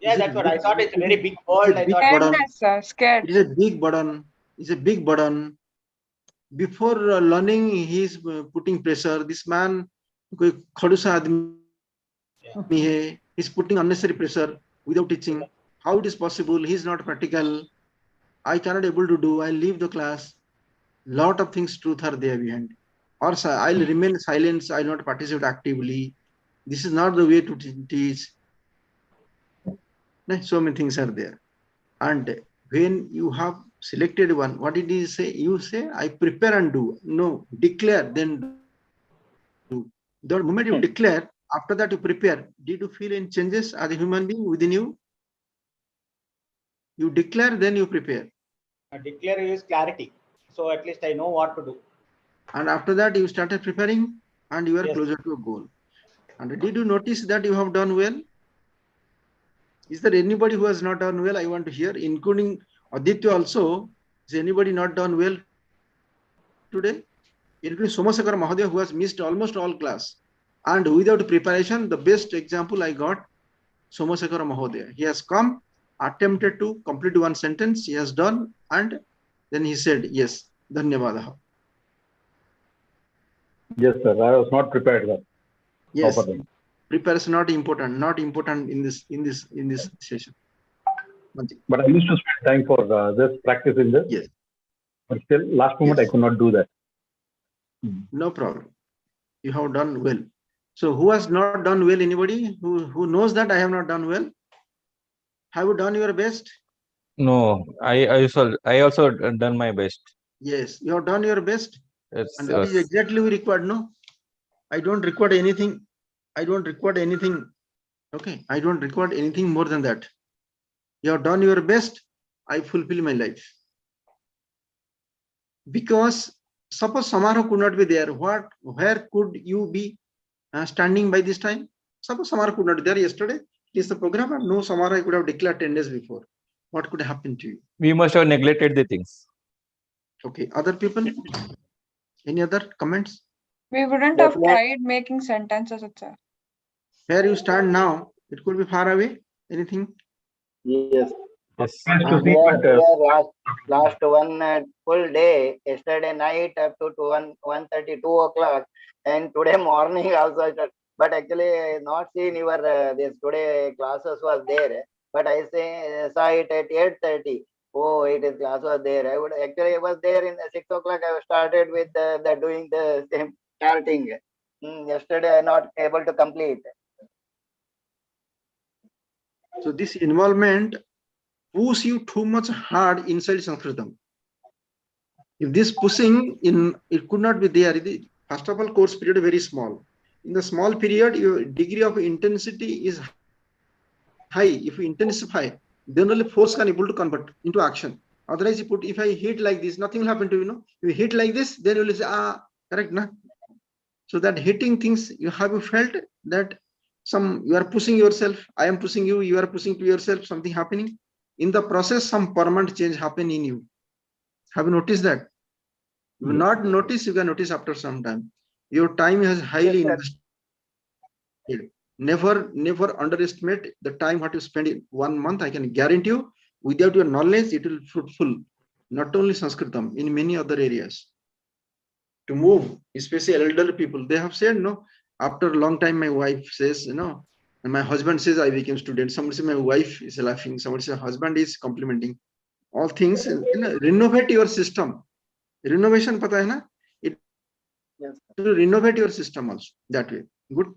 Yeah, that's what I thought. It's a very big world. I thought. Scared. It's a big burden. It's a big burden. Before learning, he is putting pressure. This man, he's putting unnecessary pressure without teaching. How it is possible? He's not practical. I cannot able to do. I leave the class. Lot of things, truth are there behind. Or I'll remain silent. I'll not participate actively. This is not the way to teach. So many things are there. And when you have selected one, what did he say? You say, I prepare and do. No, declare, then do. The moment you declare, after that you prepare. Did you feel any changes as a human being within you? You declare, then you prepare. Declare is clarity. So at least I know what to do. And after that, you started preparing and you are closer to a goal. And did you notice that you have done well? Is there anybody who has not done well? I want to hear, including Aditya also. Is anybody not done well today? Including Somasakara Mahodaya, who has missed almost all class. And without preparation, the best example I got, Somasakara Mahodaya. He has come, attempted to complete one sentence, he has done, and then he said, yes, Dhanyavadaha. Yes, sir. I was not prepared. Sir. Yes, properly. preparation not important in this session. But I used to spend time for this practicing this. Yes. But still, last moment I could not do that. No problem. You have done well. So who has not done well? Anybody who knows that I have not done well? Have you done your best? No, I also done my best. Yes, you have done your best. Yes, and that is exactly we required. No, I don't record anything. I don't record anything. Okay, I don't record anything more than that. You have done your best. I fulfill my life. Because suppose Samaroha could not be there, where could you be standing by this time? Suppose Samaroha could not be there yesterday. It is the program, and no Samaroha I could have declared 10 days before. What could happen to you? We must have neglected the things. Okay, other people? Any other comments? We wouldn't have tried making sentences itself. Where you stand now, it could be far away. Anything? Yes. Yes. Excuse me, Here, but last one full day, yesterday night up to 1:32 o'clock, and today morning also. But actually, I not seen your this today classes was there. But I saw it at 8:30. Oh, it is class was there. I would actually I was there in 6 o'clock. I started with the doing the same charting. Yesterday I not able to complete. So this involvement push you too much hard inside Sanskritam. If this pushing in, it could not be there. First of all, course period very small. In the small period, your degree of intensity is high. If you intensify, then only force can able to convert into action. Otherwise, you put, if I hit like this, nothing will happen to you. If you hit like this, then you will say, correct, na? So that hitting things, you have felt that you are pushing yourself, I am pushing you, you are pushing to yourself, something happening. In the process, some permanent change happen in you. Have you noticed that? You will not notice, you can notice after some time. Your time has highly invested. Never underestimate the time what you spend in 1 month. I can guarantee you, without your knowledge, it will fruitful. Not only Sanskritam, in many other areas. To move, especially elderly people, they have said, no, after a long time, my wife says, and my husband says, I became student. Somebody says, my wife is laughing. Somebody says, husband is complimenting. All things, renovate your system. Renovation, pata hai na? It will renovate your system also that way. Good.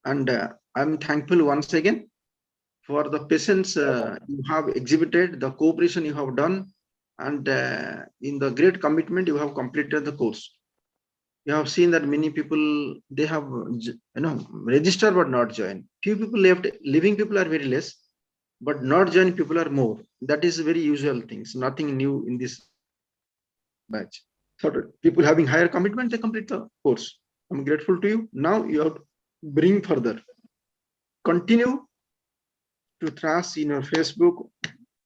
And I'm thankful once again for the patience you have exhibited, the cooperation you have done, and in the great commitment you have completed the course. You have seen that many people, they have registered but not joined. Few people left. Living people are very less, but not joined people are more. That is very usual things. Nothing new in this batch. So people having higher commitment, they complete the course. I'm grateful to you. Now you have to bring further. Continue to trust in your Facebook,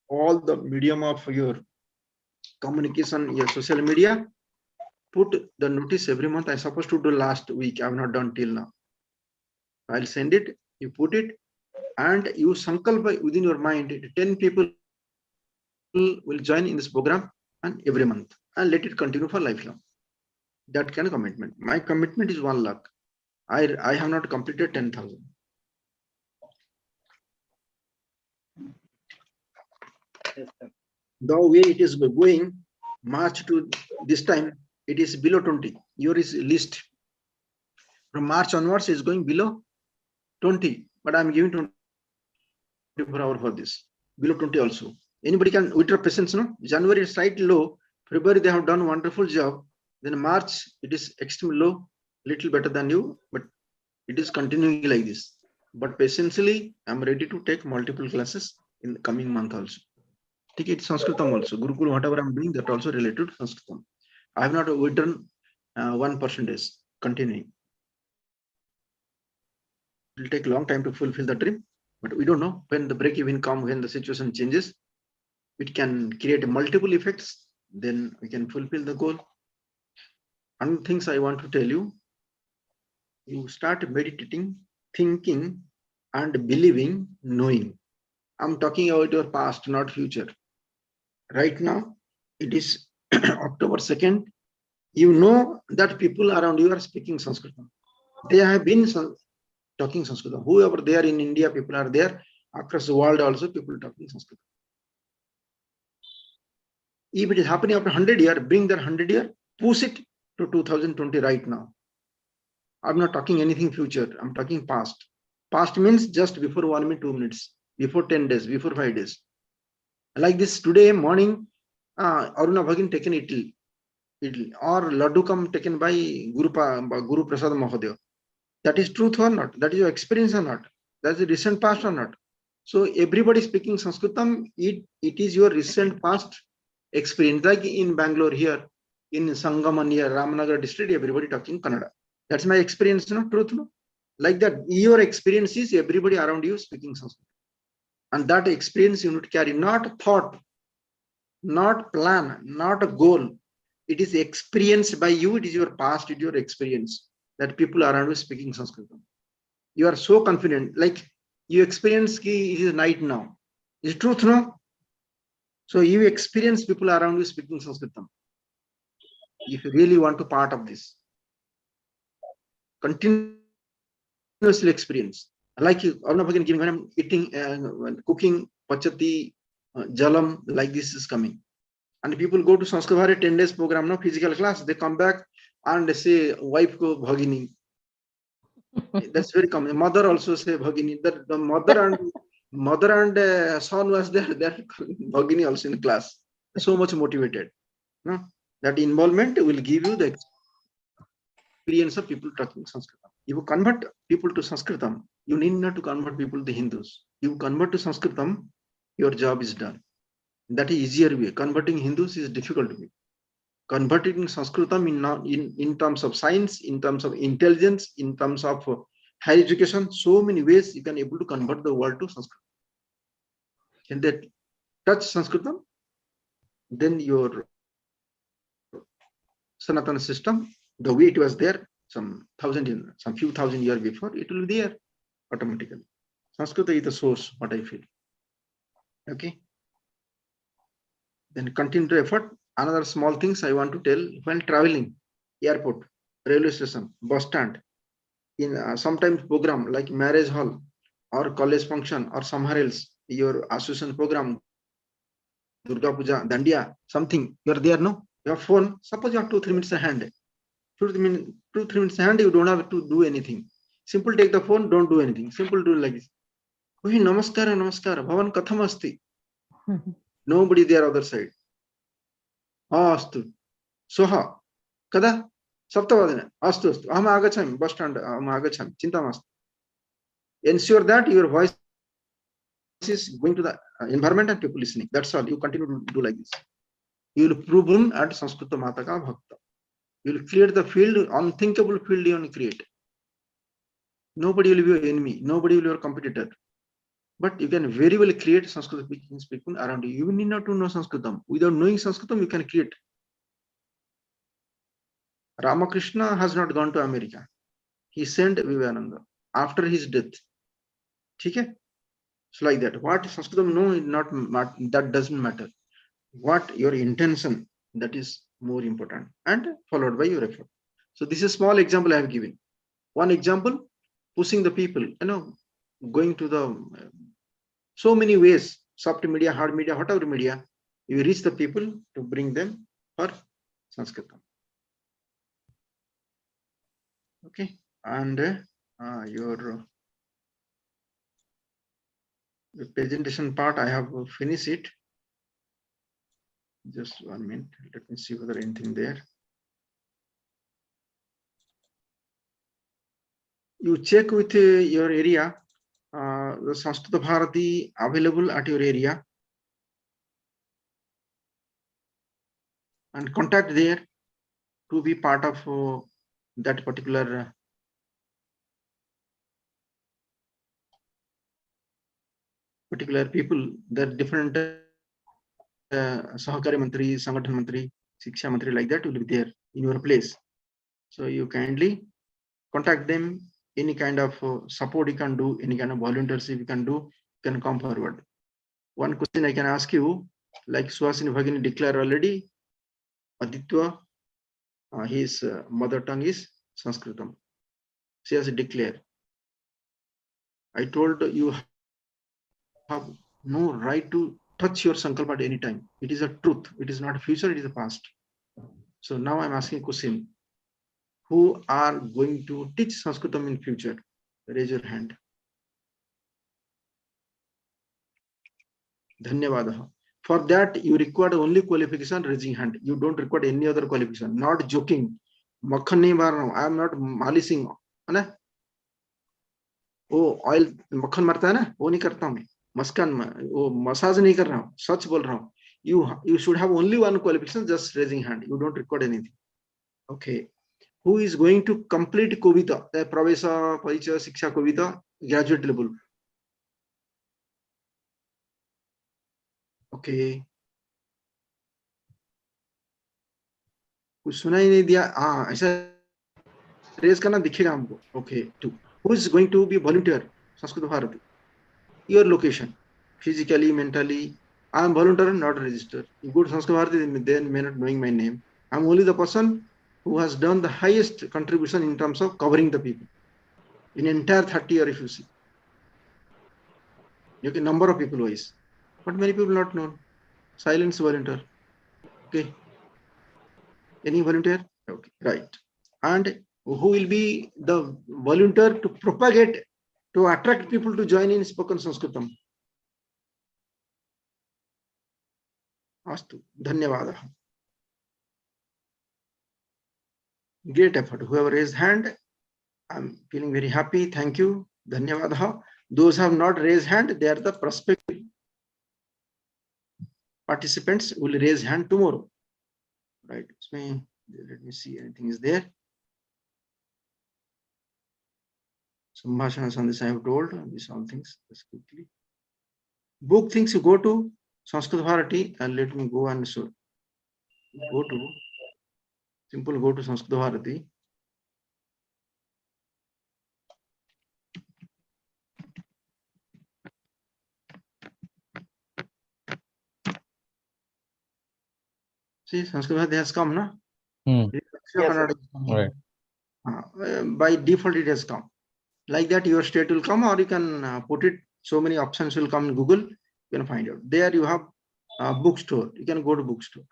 all the medium of your communication, your social media. Put the notice every month. I'm supposed to do last week. I've not done till now. I'll send it. You put it, and you sankalpa within your mind. 10 people will join in this program, and every month, and let it continue for lifelong. That kind of commitment. My commitment is 1 lakh. I have not completed 10,000. The way it is going, March to this time, it is below 20. Your is list. From March onwards, is going below 20. But I'm giving 24 hours for this. Below 20 also. Anybody can withdraw patience, no? January is slightly low. February, they have done a wonderful job. Then March, it is extremely low. Little better than you, but it is continuing like this. But patiently, I'm ready to take multiple classes in the coming month also. Take it Sanskritam also. Gurukul, whatever I'm doing, that also related to Sanskritam. I have not written 1% continuing. It will take a long time to fulfill the dream, but we don't know when the break-even comes, when the situation changes. It can create multiple effects. Then we can fulfill the goal. And things I want to tell you, you start meditating, thinking, and believing, knowing. I'm talking about your past, not future. Right now, it is October 2nd. You know that people around you are speaking Sanskrit. They have been talking Sanskrit. Whoever there in India, people are there. Across the world also, people talking Sanskrit. If it is happening after 100 years, bring that 100 years, push it to 2020 right now. I'm not talking anything future. I'm talking past. Past means just before 1 minute, 2 minutes, before 10 days, before 5 days. Like this today morning, Aruna Bhagin taken Italy, or Ladukam taken by Guru Prasad Mahodaya. That is truth or not? That is your experience or not? That is the recent past or not? So everybody speaking Sanskritam, it is your recent past experience. Like in Bangalore here, in Sangaman near Ramnagar district, everybody talking Kannada. That's my experience, no? Truth, no? Like that, your experience is everybody around you speaking Sanskrit. And that experience you need to carry, not thought, not plan, not a goal. It is experienced by you. It is your past, it is your experience that people around you speaking Sanskrit. You are so confident, like you experience it is night now. Is it truth, no? So you experience people around you speaking Sanskritam. If you really want to part of this, continuously experience. Like you, when I'm eating, cooking, pachati, jalam, like this is coming. And people go to Sanskrit Bharati 10 days program, no physical class, they come back and they say, wife ko bhagini. That's very common. Mother also say bhagini. The mother and son was there. That bhagini also in class. So much motivated. No? That involvement will give you the experience of people talking Sanskrit. If you convert people to Sanskritam, you need not to convert people to Hindus. You convert to Sanskritam, your job is done. That is easier way. Converting Hindus is difficult way. Converting Sanskritam in terms of science, in terms of intelligence, in terms of higher education, so many ways you can able to convert the world to Sanskrit. Can they touch Sanskritam? Then your Sanatana system, the way it was there some few thousand years before, it will be there automatically. Sanskrit is the source, what I feel. Okay. Then continue to effort. Another small things I want to tell: when traveling, airport, railway station, bus stand, in sometimes program like marriage hall or college function or somewhere else, your association program, Durga Puja, Dandiya, something, you're there, no? Your phone, suppose you have 2-3 minutes in hand. 2-3 minutes in hand, you don't have to do anything. Simple, take the phone, don't do anything. Simple, do like this. Ohi, namaskara, namaskara, bhavan katham asti. Nobody there other side. Astu. Soha. Kada? Saptavadina. Astu astu. Aham agachami. Bus stand. Aham agachami. Chinta mastu. Ensure that your voice is going to the environment and people listening. That's all. You continue to do like this. You will prove him at Samskrita Mataka Bhakta. You will clear the field, unthinkable field you will create. Nobody will be your enemy. Nobody will be your competitor. But you can very well create Sanskrit speaking around you. You need not to know Sanskritam. Without knowing Sanskritam, you can create. Ramakrishna has not gone to America. He sent Vivekananda after his death. Okay? It's like that. What Sanskritam know is not, that doesn't matter. What your intention, that is more important, and followed by your effort. So this is a small example I have given. One example, pushing the people, going to the so many ways, soft media, hard media, whatever media, you reach the people to bring them for Sanskrit. Okay, and your the presentation part, I have finished it. Just 1 minute. Let me see whether anything there. You check with your area, the Samskrita Bharati available at your area, and contact there to be part of that particular people, that different Sahakari Mantri, Sangathan Mantri, Shiksha Mantri, like that will be there in your place. So you kindly contact them. Any kind of support you can do, any kind of volunteership you can do, you can come forward. One question I can ask you, like Suhasini Bhagini declared already, Aditya, his mother tongue is Sanskritam. She has declared. I told you have no right to touch your sankalpa at any time. It is a truth. It is not a future, it is a past. So now I'm asking a question. Who are going to teach Sanskritam in future? Raise your hand. Dhanyavadaha. For that, you require only qualification, raising hand. You don't require any other qualification. Not joking. Makhan nahi mar raha hu. I am not malishing. Oh, oil makhan marta hai na? वो नहीं करता हूँ. Maskan, वो massage नहीं कर रहा हूँ. सच बोल रहा हूँ. You should have only one qualification, just raising hand. You don't record anything. Okay. Who is going to complete Kovita, the pravesha, parichaya, shiksha Kovita, graduate level? Okay. कुछ सुना ही नहीं दिया. ऐसा रेज करना दिखेगा हमको. Okay. 2. Who is going to be volunteer? Samskrita Bharati. Your location, physically, mentally, I am volunteer, not registered. You go to Sanskrit Bharati, they may not knowing my name. I am only the person who has done the highest contribution in terms of covering the people in entire 30 years, if you see. Okay, number of people wise, but many people not known. Silence volunteer. Okay. Any volunteer? Okay, right. And who will be the volunteer to propagate, to attract people to join in spoken Sanskritam? Astu. Dhanyavadah. Great effort. Whoever raised hand, I'm feeling very happy. Thank you. Dhanyavadah. Those who have not raised hand, they are the prospective participants will raise hand tomorrow. Right. Let me see. Anything is there? Sambhashana Sandesha I have told. These all things. Just quickly. Book things, you go to Sanskrit Bharati and let me go and show. Go to simple, go to Sanskrit Bharati. See, Sanskrit Bharati has come, na? Yes, sir. Right. By default, it has come. Like that, your state will come, or you can put it. So many options will come in Google. You can find out. There you have a bookstore. You can go to bookstore.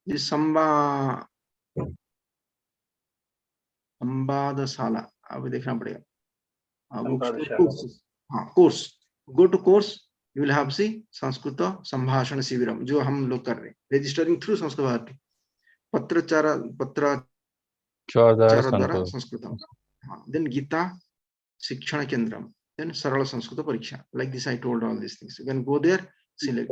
This Sambhashana Sala. अभी देखना पड़ेगा. Course. Go to course. You will have see Sanskrita Sambhashana Siviram. जो हम लोग कर रहे हैं. Registering through Sanskrit Bharati. पत्राचार द्वारा संस्कृतम. Then Gita Shikshana Kendram. Then Sarala Samskrita Parichaya. Like this, I told all these things. You can go there, select.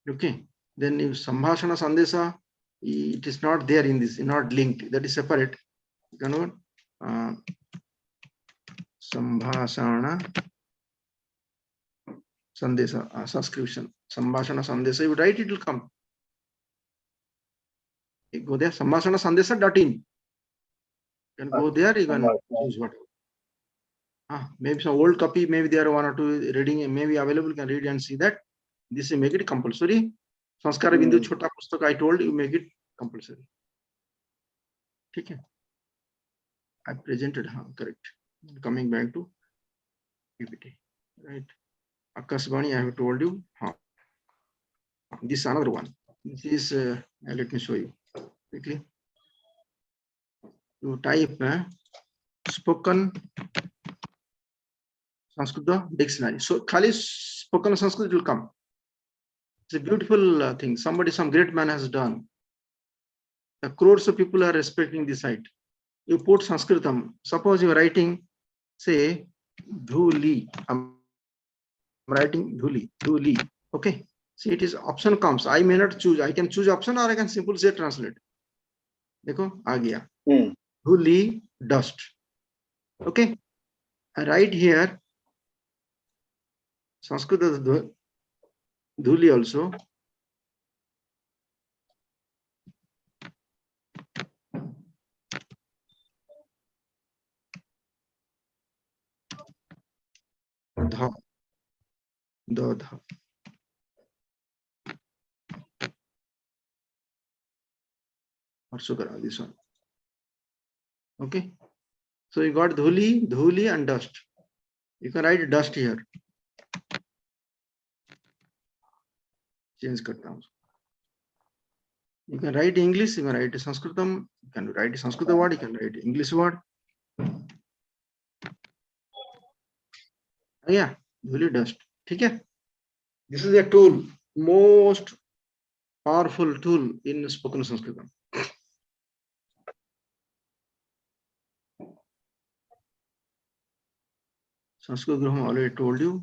Okay. Then if Sambhashana Sandesha, it is not there in this, not linked. That is separate. You can go Sambhashana Sandesha, subscription. Sambhashana Sandesha, you write, it will come. You go there, Sambhashana Sandesha.in. You can go there, you can choose whatever. Maybe some old copy, maybe there are one or two reading, maybe available, you can read and see that. This will make it compulsory. Sanskara Bindu Chota Pustak, I told you, make it compulsory. Okay. I presented, correct. Coming back to PPT, right? Akasvani, I have told you. This is another one. This is, let me show you quickly. You type spoken Sanskrit dictionary. So, Khali spoken Sanskrit will come. It's a beautiful thing. Somebody, some great man has done. Crores of people are respecting this site. You put Sanskritam. Suppose you are writing, say, Dhuli. I'm writing Dhuli. Okay. See, it is option comes. I may not choose. I can choose option, or I can simply say translate. Dekho, aa gaya. Dhuli, dust. Okay. I write here Sanskrit Dhuli also. Dha. Also this one. Okay. So you got Dhuli and dust. You can write dust here. Change karta hu. You can write English, you can write Sanskritam, you can write Sanskrit word, you can write English word. Yeah, Dhuli dust. Okay. This is a tool, most powerful tool in spoken Sanskritam. Sanskrit Gruham, already told you.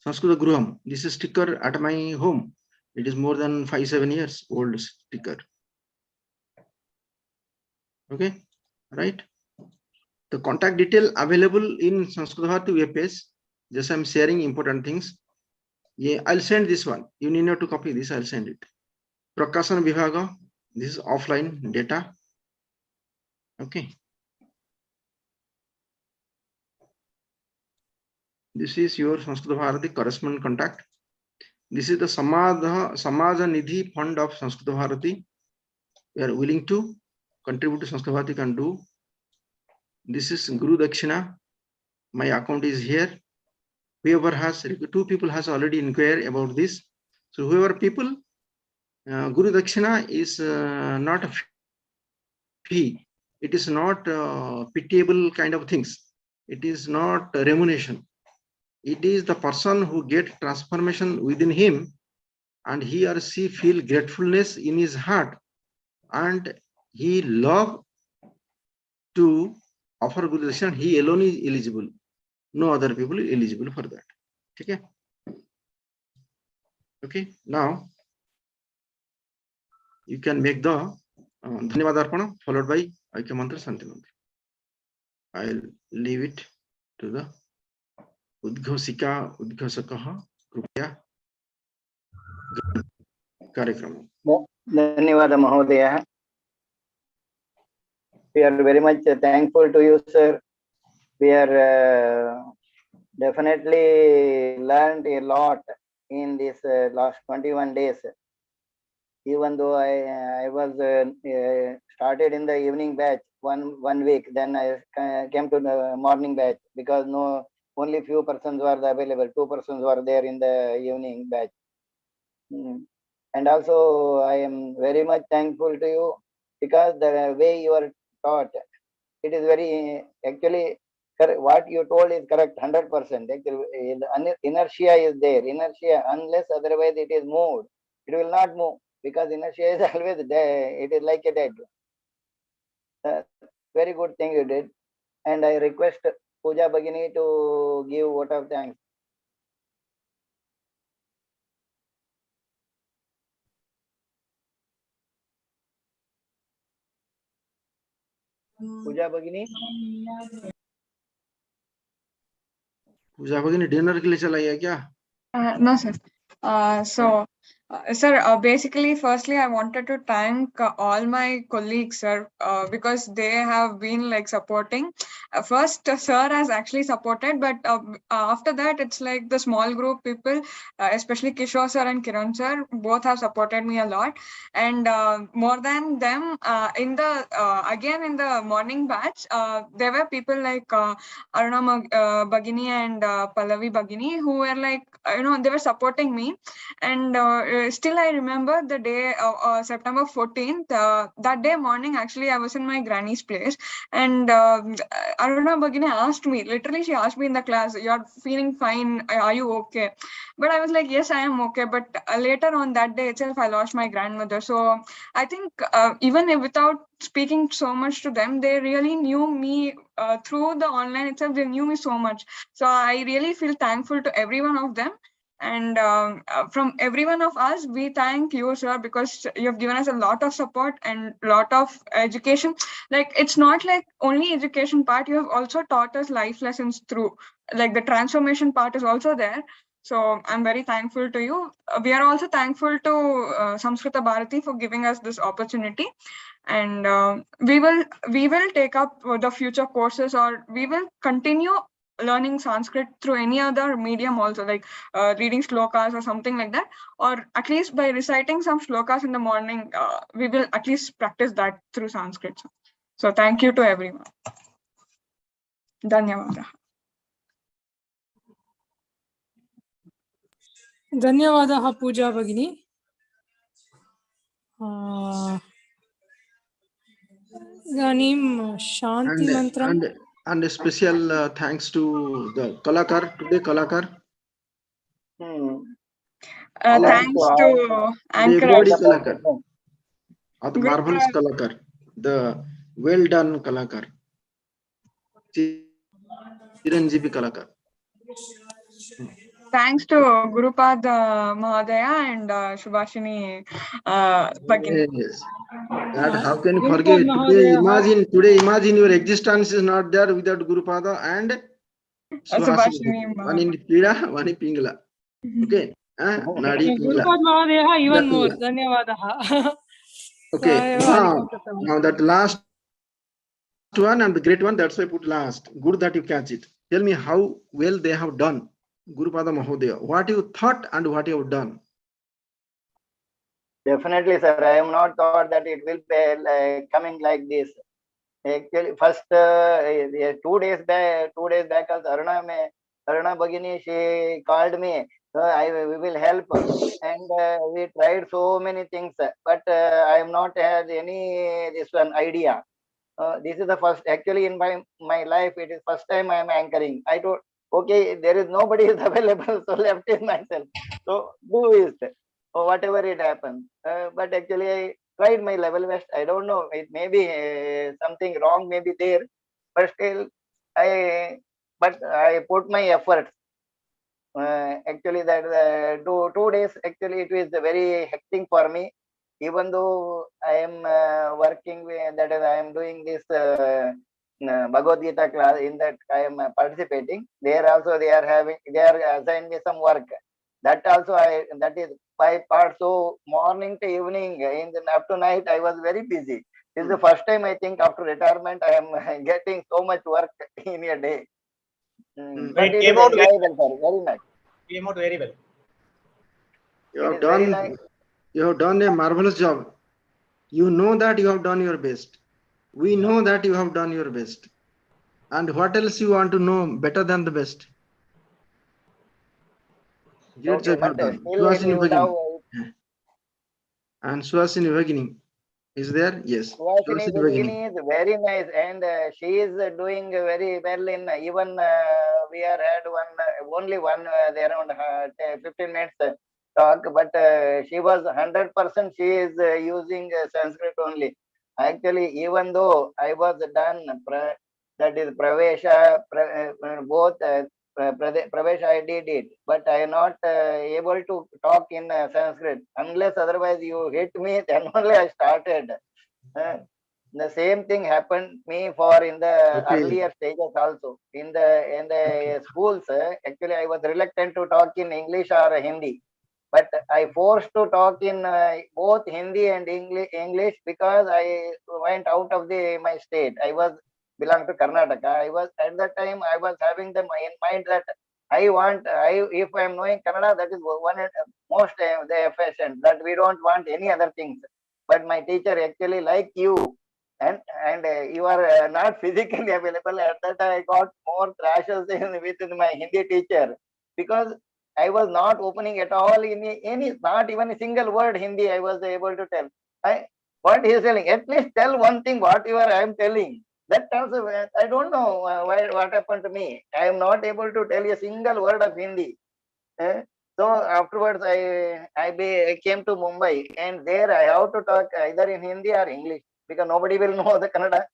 Sanskrit Gruham, this is sticker at my home. It is more than 5-7 years old sticker. Okay, right? The contact detail available in Sanskrit Bharati web page. Just I'm sharing important things. Yeah, I'll send this one. You need not to copy this, I'll send it. Prakasana Vibhaga, this is offline data. Okay. This is your Sanskrit Bharati correspondent contact. This is the Samaja Nidhi Fund of Sanskrit Bharati. We are willing to contribute to Sanskrit Bharati, can do. This is Guru Dakshina. My account is here. Whoever has, 2 people has already inquired about this. So whoever people, Guru Dakshina is not a fee. It is not pitiable kind of things. It is not remuneration. It is the person who get transformation within him, and he or she feel gratefulness in his heart, and he love to offer Guru Dakshina. He alone is eligible. No other people is eligible for that. Okay. Okay. Now you can make the Dhanyavad Arpana followed by Aikya Mantra Santi Mantra. I'll leave it to the Udghosika Udghosakaha Krupya Karyakrama. Dhanyavada Mahodaya. We are very much thankful to you, sir. We are definitely learned a lot in this last 21 days. Even though I was started in the evening batch one week, then I came to the morning batch because only few persons were available. 2 persons were there in the evening batch. And also I am very much thankful to you because the way you are taught, it is very actually correct. What you told is correct, 100%. Actually, inertia is there. Inertia, unless otherwise it is moved, it will not move because inertia is always there. It is like a dead. Very good thing you did, and I request Puja Bhagini to give vote of thanks. Puja Bhagini. पूजा भगिनी dinner के लिए चला गया क्या? No, sir. Sir, basically, firstly, I wanted to thank all my colleagues, sir, because they have been like supporting. First, sir has actually supported, but after that, it's like the small group people, especially Kishore sir and Kiran sir, both have supported me a lot. And more than them, in the again in the morning batch, there were people like Aruna Bhagini and Pallavi Bhagini who were like, they were supporting me. And still I remember the day September 14th, that day morning, actually I was in my granny's place, and Aruna Bhagini asked me, literally she asked me in the class, "You're feeling fine, are you okay?" But I was like, yes, I am okay. But later on that day itself, I lost my grandmother. So I think even without speaking so much to them, they really knew me through the online itself. They knew me so much. So I really feel thankful to every one of them. And from every one of us, we thank you, sir, because you have given us a lot of support and lot of education. Like, it's not like only education part, you have also taught us life lessons through, like the transformation part is also there. So I'm very thankful to you. We are also thankful to Samskrita Bharati for giving us this opportunity. And we will take up the future courses, or we will continue learning Sanskrit through any other medium also, like reading shlokas or something like that, or at least by reciting some shlokas in the morning, we will at least practice that through Sanskrit. So thank you to everyone. Dhanyavada. धन्यवादः पूजा भगिनी. इदानीं शान्ति मन्त्रम्. And a special thanks to the Kalakar today. Kalakar. Thanks to Anchor. Kalakar. The marvelous Kalakar. The well done Kalakar. Chiranjeevi Kalakar. Thanks to Gurupad Mahadaya and Subhashini Bhagini. Yes. That how can you forget? Today imagine your existence is not there without Gurupada and Subhashini. One in Pira, one in Pingla. Okay. Nadi Pingla. Gurupad Mahadaya even more. Dhanyavadaha. Okay. Now that last one and the great one, that's why I put last. Good that you catch it. Tell me how well they have done. Gurupada Mahodaya, what you thought and what you have done? Definitely, sir. I am not thought that it will be coming like this. Actually, first 2 days back, also Aruna Bhagini, she called me. We will help, and we tried so many things, but I am not had any this one idea. This is the first, actually, in my life, it is first time I am anchoring. I thought, okay, there is nobody is available, so left is myself. So do it, or whatever it happens. But actually, I tried my level best. I don't know, it may be something wrong, maybe there, but still, but I put my efforts. Actually, that 2 days, actually, it was very hectic for me. Even though I am working with, that is, I am doing this Bhagavad Gita class, in that I am participating. There also they are assigned me some work. That also that is by part. So morning to evening, in the up to night, I was very busy. This is the first time, I think, after retirement, I am getting so much work in a day. But It it came is out enjoyable, sir. Very nice. Came out very well. You It have is very done, nice. you have done a marvelous job. You know that you have done your best. We know that you have done your best. And what else you want to know better than the best? Great Okay, job you have but done. still it Suhasini would have. Bhagini. And Suhasini Bhagini is there? Yes. Suhasini Suhasini Bhagini. Bhagini is very nice, and she is doing very well in even we are had only one there around 15 minutes talk, but she was 100%. She is using Sanskrit only. Actually, even though I was done that is pravesha, both pravesha I did it, but I am not able to talk in Sanskrit unless otherwise you hit me. Then only I started. Uh, the same thing happened me for in the earlier stages also. In the schools, actually I was reluctant to talk in English or Hindi, but I forced to talk in both Hindi and English because I went out of my state. I was belong to Karnataka. I was at that time I was having them in mind that if I am knowing Kannada, that is one most the efficient, that we don't want any other things. But my teacher actually like you, and you are not physically available. At that I got more thrashes with my Hindi teacher, because I was not opening at all in any, not even a single word Hindi I was able to tell. What he is telling, at least tell one thing whatever I am telling. That also, I don't know what happened to me. I am not able to tell a single word of Hindi. So afterwards, I came to Mumbai, and there I have to talk either in Hindi or English, because nobody will know the Kannada.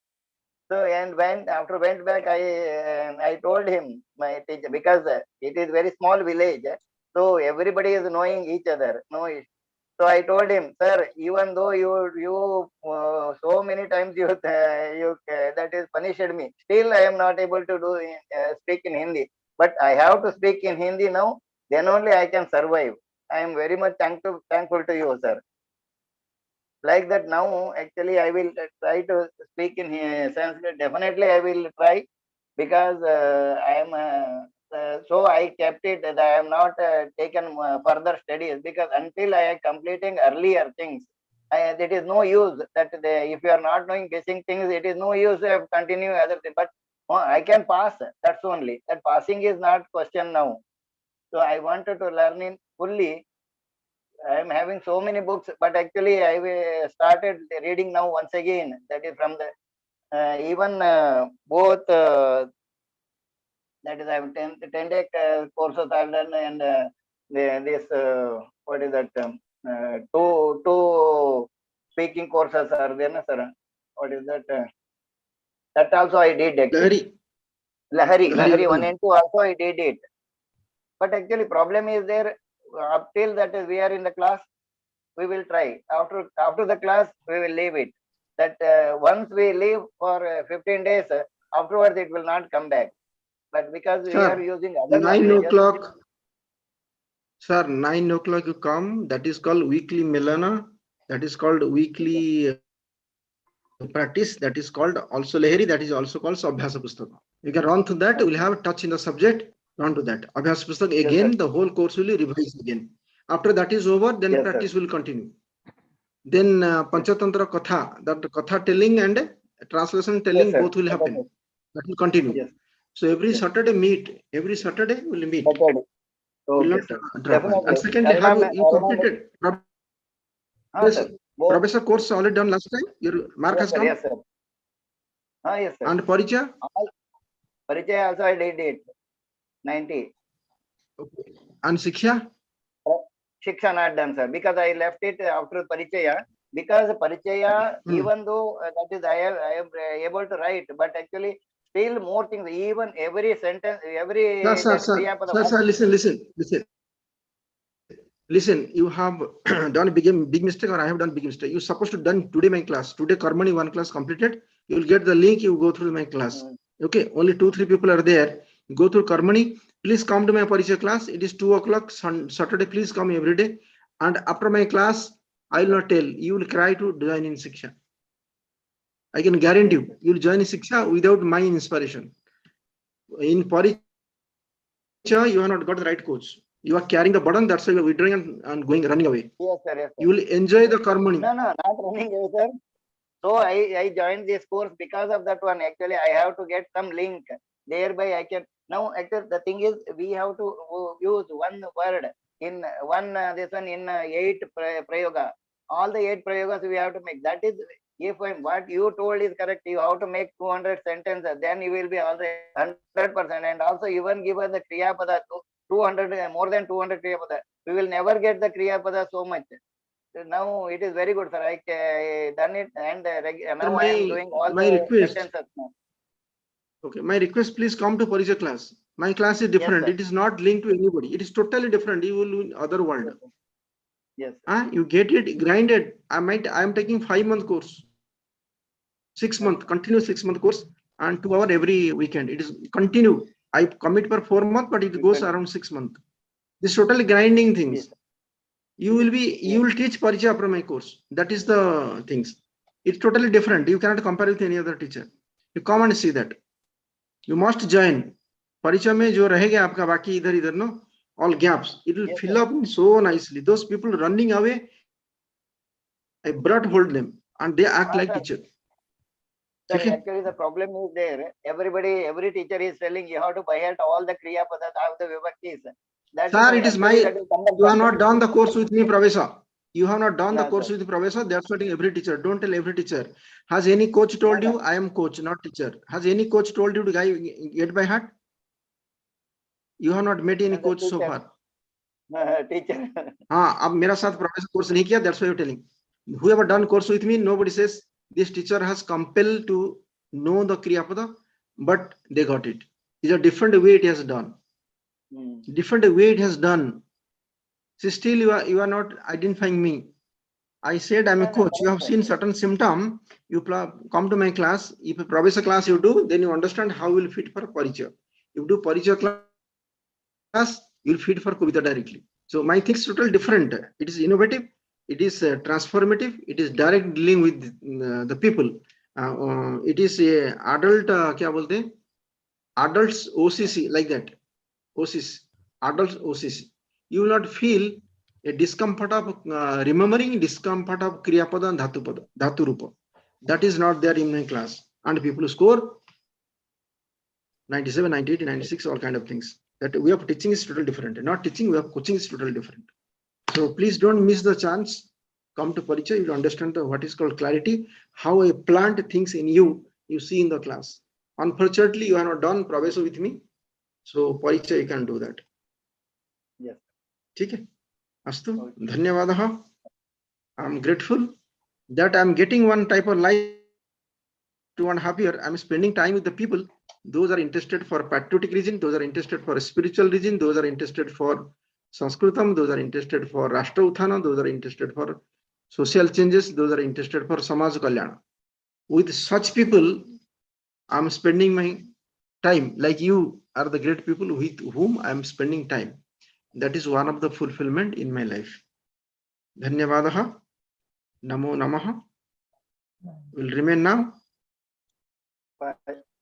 So, and went back, I told him, my teacher, because it is very small village, so everybody is knowing each other. So I told him, sir, even though you so many times you that is punished me, still I am not able to do speak in Hindi. But I have to speak in Hindi now. Then only I can survive. I am very much thankful to you, sir. Like that now, actually, I will try to speak in Sanskrit. Definitely, I will try, because I am. So I kept it that I am not taken further studies, because until I am completing earlier things, it is no use that if you are not knowing basic things, it is no use to continue other things. But I can pass. That's only. That passing is not question now. So I wanted to learn in fully. I am having so many books, but actually I started reading now once again. That is from the even both that is I have 10 day courses I've done, and this what is that two speaking courses are there, na, sir? What is that? That also I did actually. Lahari 1 and 2 also I did it. But actually problem is there, up till that we are in the class, we will try. After the class, we will leave it. That once we leave for 15 days, afterwards it will not come back. But because we are using other 9 languages. o'clock. Sir, 9 o'clock you come. That is called weekly Milana. That is called weekly practice. That is called also Lahari. That is also called Sambhashana Pustaka. You can run through that. You will have a touch in the subject. On to that. Abhyas Pustak again, the whole course will be revised again. After that is over, then practice will continue. Then Panchatantra Katha, that Katha telling and translation telling both will happen. That will continue. So every Saturday meet. Every Saturday will meet. Will not drop. And secondly, have you completed Professor course already done last time? Your mark has come? Yes, sir. Yes, sir. And Parichaya? Parichaya also I did it. 90. Okay. And Shiksha? Shiksha not done, sir, because I left it after Parichaya. Because Parichaya, even though that is I am able to write, but actually still more things. Even every sentence, every Sir, listen. You have done a big mistake, or I have done big mistake. You're supposed to done today my class. Today Karmani one class completed. You will get the link. You go through my class. Okay. Only 2-3 people are there. You go through Karmani. Please come to my Parichaya class. It is 2 o'clock Saturday. Please come every day. And after my class, I will not tell. You will cry to join in Shiksha. I can guarantee you. You will join in Shiksha without my inspiration. In Parichaya, you have not got the right coach. You are carrying the burden. That's why you are withdrawing and running away. Yes, sir. Yes, sir. You will enjoy the Karmani. No, not running away, sir. So I joined this course because of that one. Actually, I have to get some link. Thereby, I can now. Actually, the thing is, we have to use one word in one. This one in 8 prayoga. All the 8 prayogas we have to make. That is, if what you told is correct, you have to make 200 sentences. Then you will be already 100%. And also, even give us the kriya pada 200, more than 200 kriya pada. We will never get the kriya pada so much. Now it is very good, sir. I done it, and now I am doing all the sentences now. Okay, my request, please come to Parichaya class. My class is different. It is not linked to anybody. It is totally different. You will in other world. Yes. You get it grinded. I am taking 5-month course, 6-month continuous 6-month course, and 2 hours every weekend. It is continue. I commit for 4 months, but it goes around 6 months. This totally grinding things. You will teach Parichaya after my course. That is the things. It's totally different. You cannot compare with any other teacher. You come and see that. You must join. Parichaya mein jo rahega aapka baki idhar no, all gaps. It will fill up so nicely. Those people running away, I brought hold them, and they act like teacher. Sir, actually the problem is there. Every teacher is telling you have to buy out all the kriya padas of the vibhaktis. Sir, it is my. You have not done the course with me, Pravesha. You have not done the course with Pravesha. That's what every teacher. Don't tell every teacher. Has any coach told you I am coach, not teacher? Has any coach told you to get by heart? You have not met any coach so far. Teacher. अब मेरा साथ Pravesha course नहीं किया. That's why you're telling. Whoever done course with me, nobody says this teacher has compelled to know the kriya pada, but they got it. It's a different way it has done. Different way it has done. See, still you are not identifying me. I said I'm a coach. You have seen certain symptom. You come to my class. If a Pravesha class you do, then you understand how you will fit for Parichaya. You do Parichaya class, you will fit for Kavita directly. So my things totally different. It is innovative. It is transformative. It is direct dealing with the people. It is a adult. क्या बोलते हैं? Adults OCC like that. OCC. Adults OCC. You will not feel a discomfort of remembering, discomfort of kriya pada and dhatu rupa. That is not there in my class. And people score 97, 98, 96, all kind of things. That way of teaching is totally different. Not teaching, way of coaching is totally different. So please don't miss the chance. Come to Parichaya, you will understand what is called clarity, how a plant thinks in you, you see in the class. Unfortunately, you are not done Pravesha with me. So Parichaya, you can do that. Yes. ठीक है? Astu, धन्यवादः. I'm grateful that I'm getting one type of life 2.5 years. I'm spending time with the people. Those are interested for patriotic reason. Those are interested for spiritual reason. Those are interested for Sanskritam. Those are interested for Rashtra Uthana. Those are interested for social changes. Those are interested for Samaj Kalyana. With such people, I'm spending my time. Like you are the great people with whom I'm spending time. That is one of the fulfillment in my life. Dhanyavadaha. Namo Namaha. Will remain now.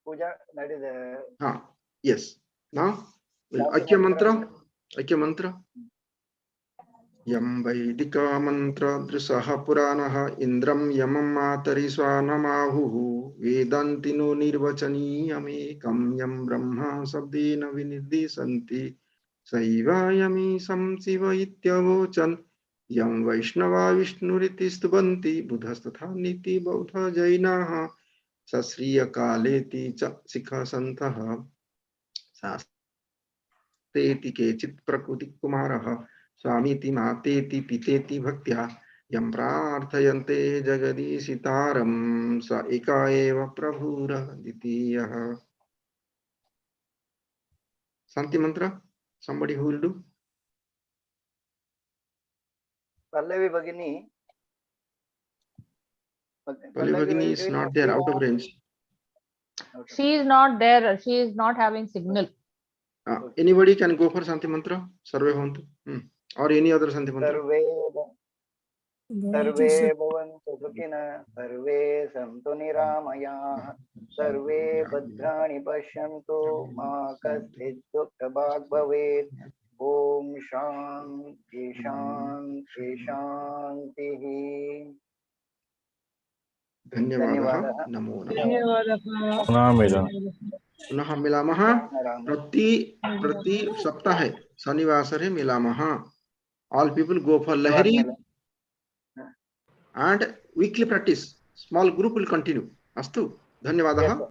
Puja, that is Yes. Now ऐक्य मंत्र यम वैदिक मंत्र दृशः पुराणः इंद्रम यमं मातरिस्वानमाहुः वेदान्तिनो निर्वचनीयमेकं यं ब्रह्मा शब्देन विनिर्देशन्ति सैवायमीशं शिव इत्यवोचन् यं वैष्णवा विष्णुरिति स्तुवन्ति बुधस्तथा नीति बौद्ध जैनाः सश्रियकालेति च शिखसन्तः शास्त्रेति केचित् प्रकृतिकुमारः स्वामीति मातेति पितेति भक्त्या यं प्रार्थयन्ते जगदीशितारं स एका एव प्रभुरः द्वितीयः। शांति मंत्र, somebody who will do? Pallavi Bhagini. Pallavi Bhagini is not there, out of range. She is not there. She is not having signal. Anybody can go for Shanti mantra. Sarve bhavantu. Or any other Shanti mantra. सर्वे भवन्तु सुखिनः सर्वे सन्तु निरामयाः सर्वे भद्राणि पश्यन्तु मा कश्चित् दुःखभाग् भवेत्। ओम शान्ति शान्ति शान्तिः। धन्यवादः। नमो नमः। पुनः मिलामः प्रति सप्ताहे शनिवासरे मिलामः। All people go for Lahari and weekly practice. Small group will continue. Astu. धन्यवादः।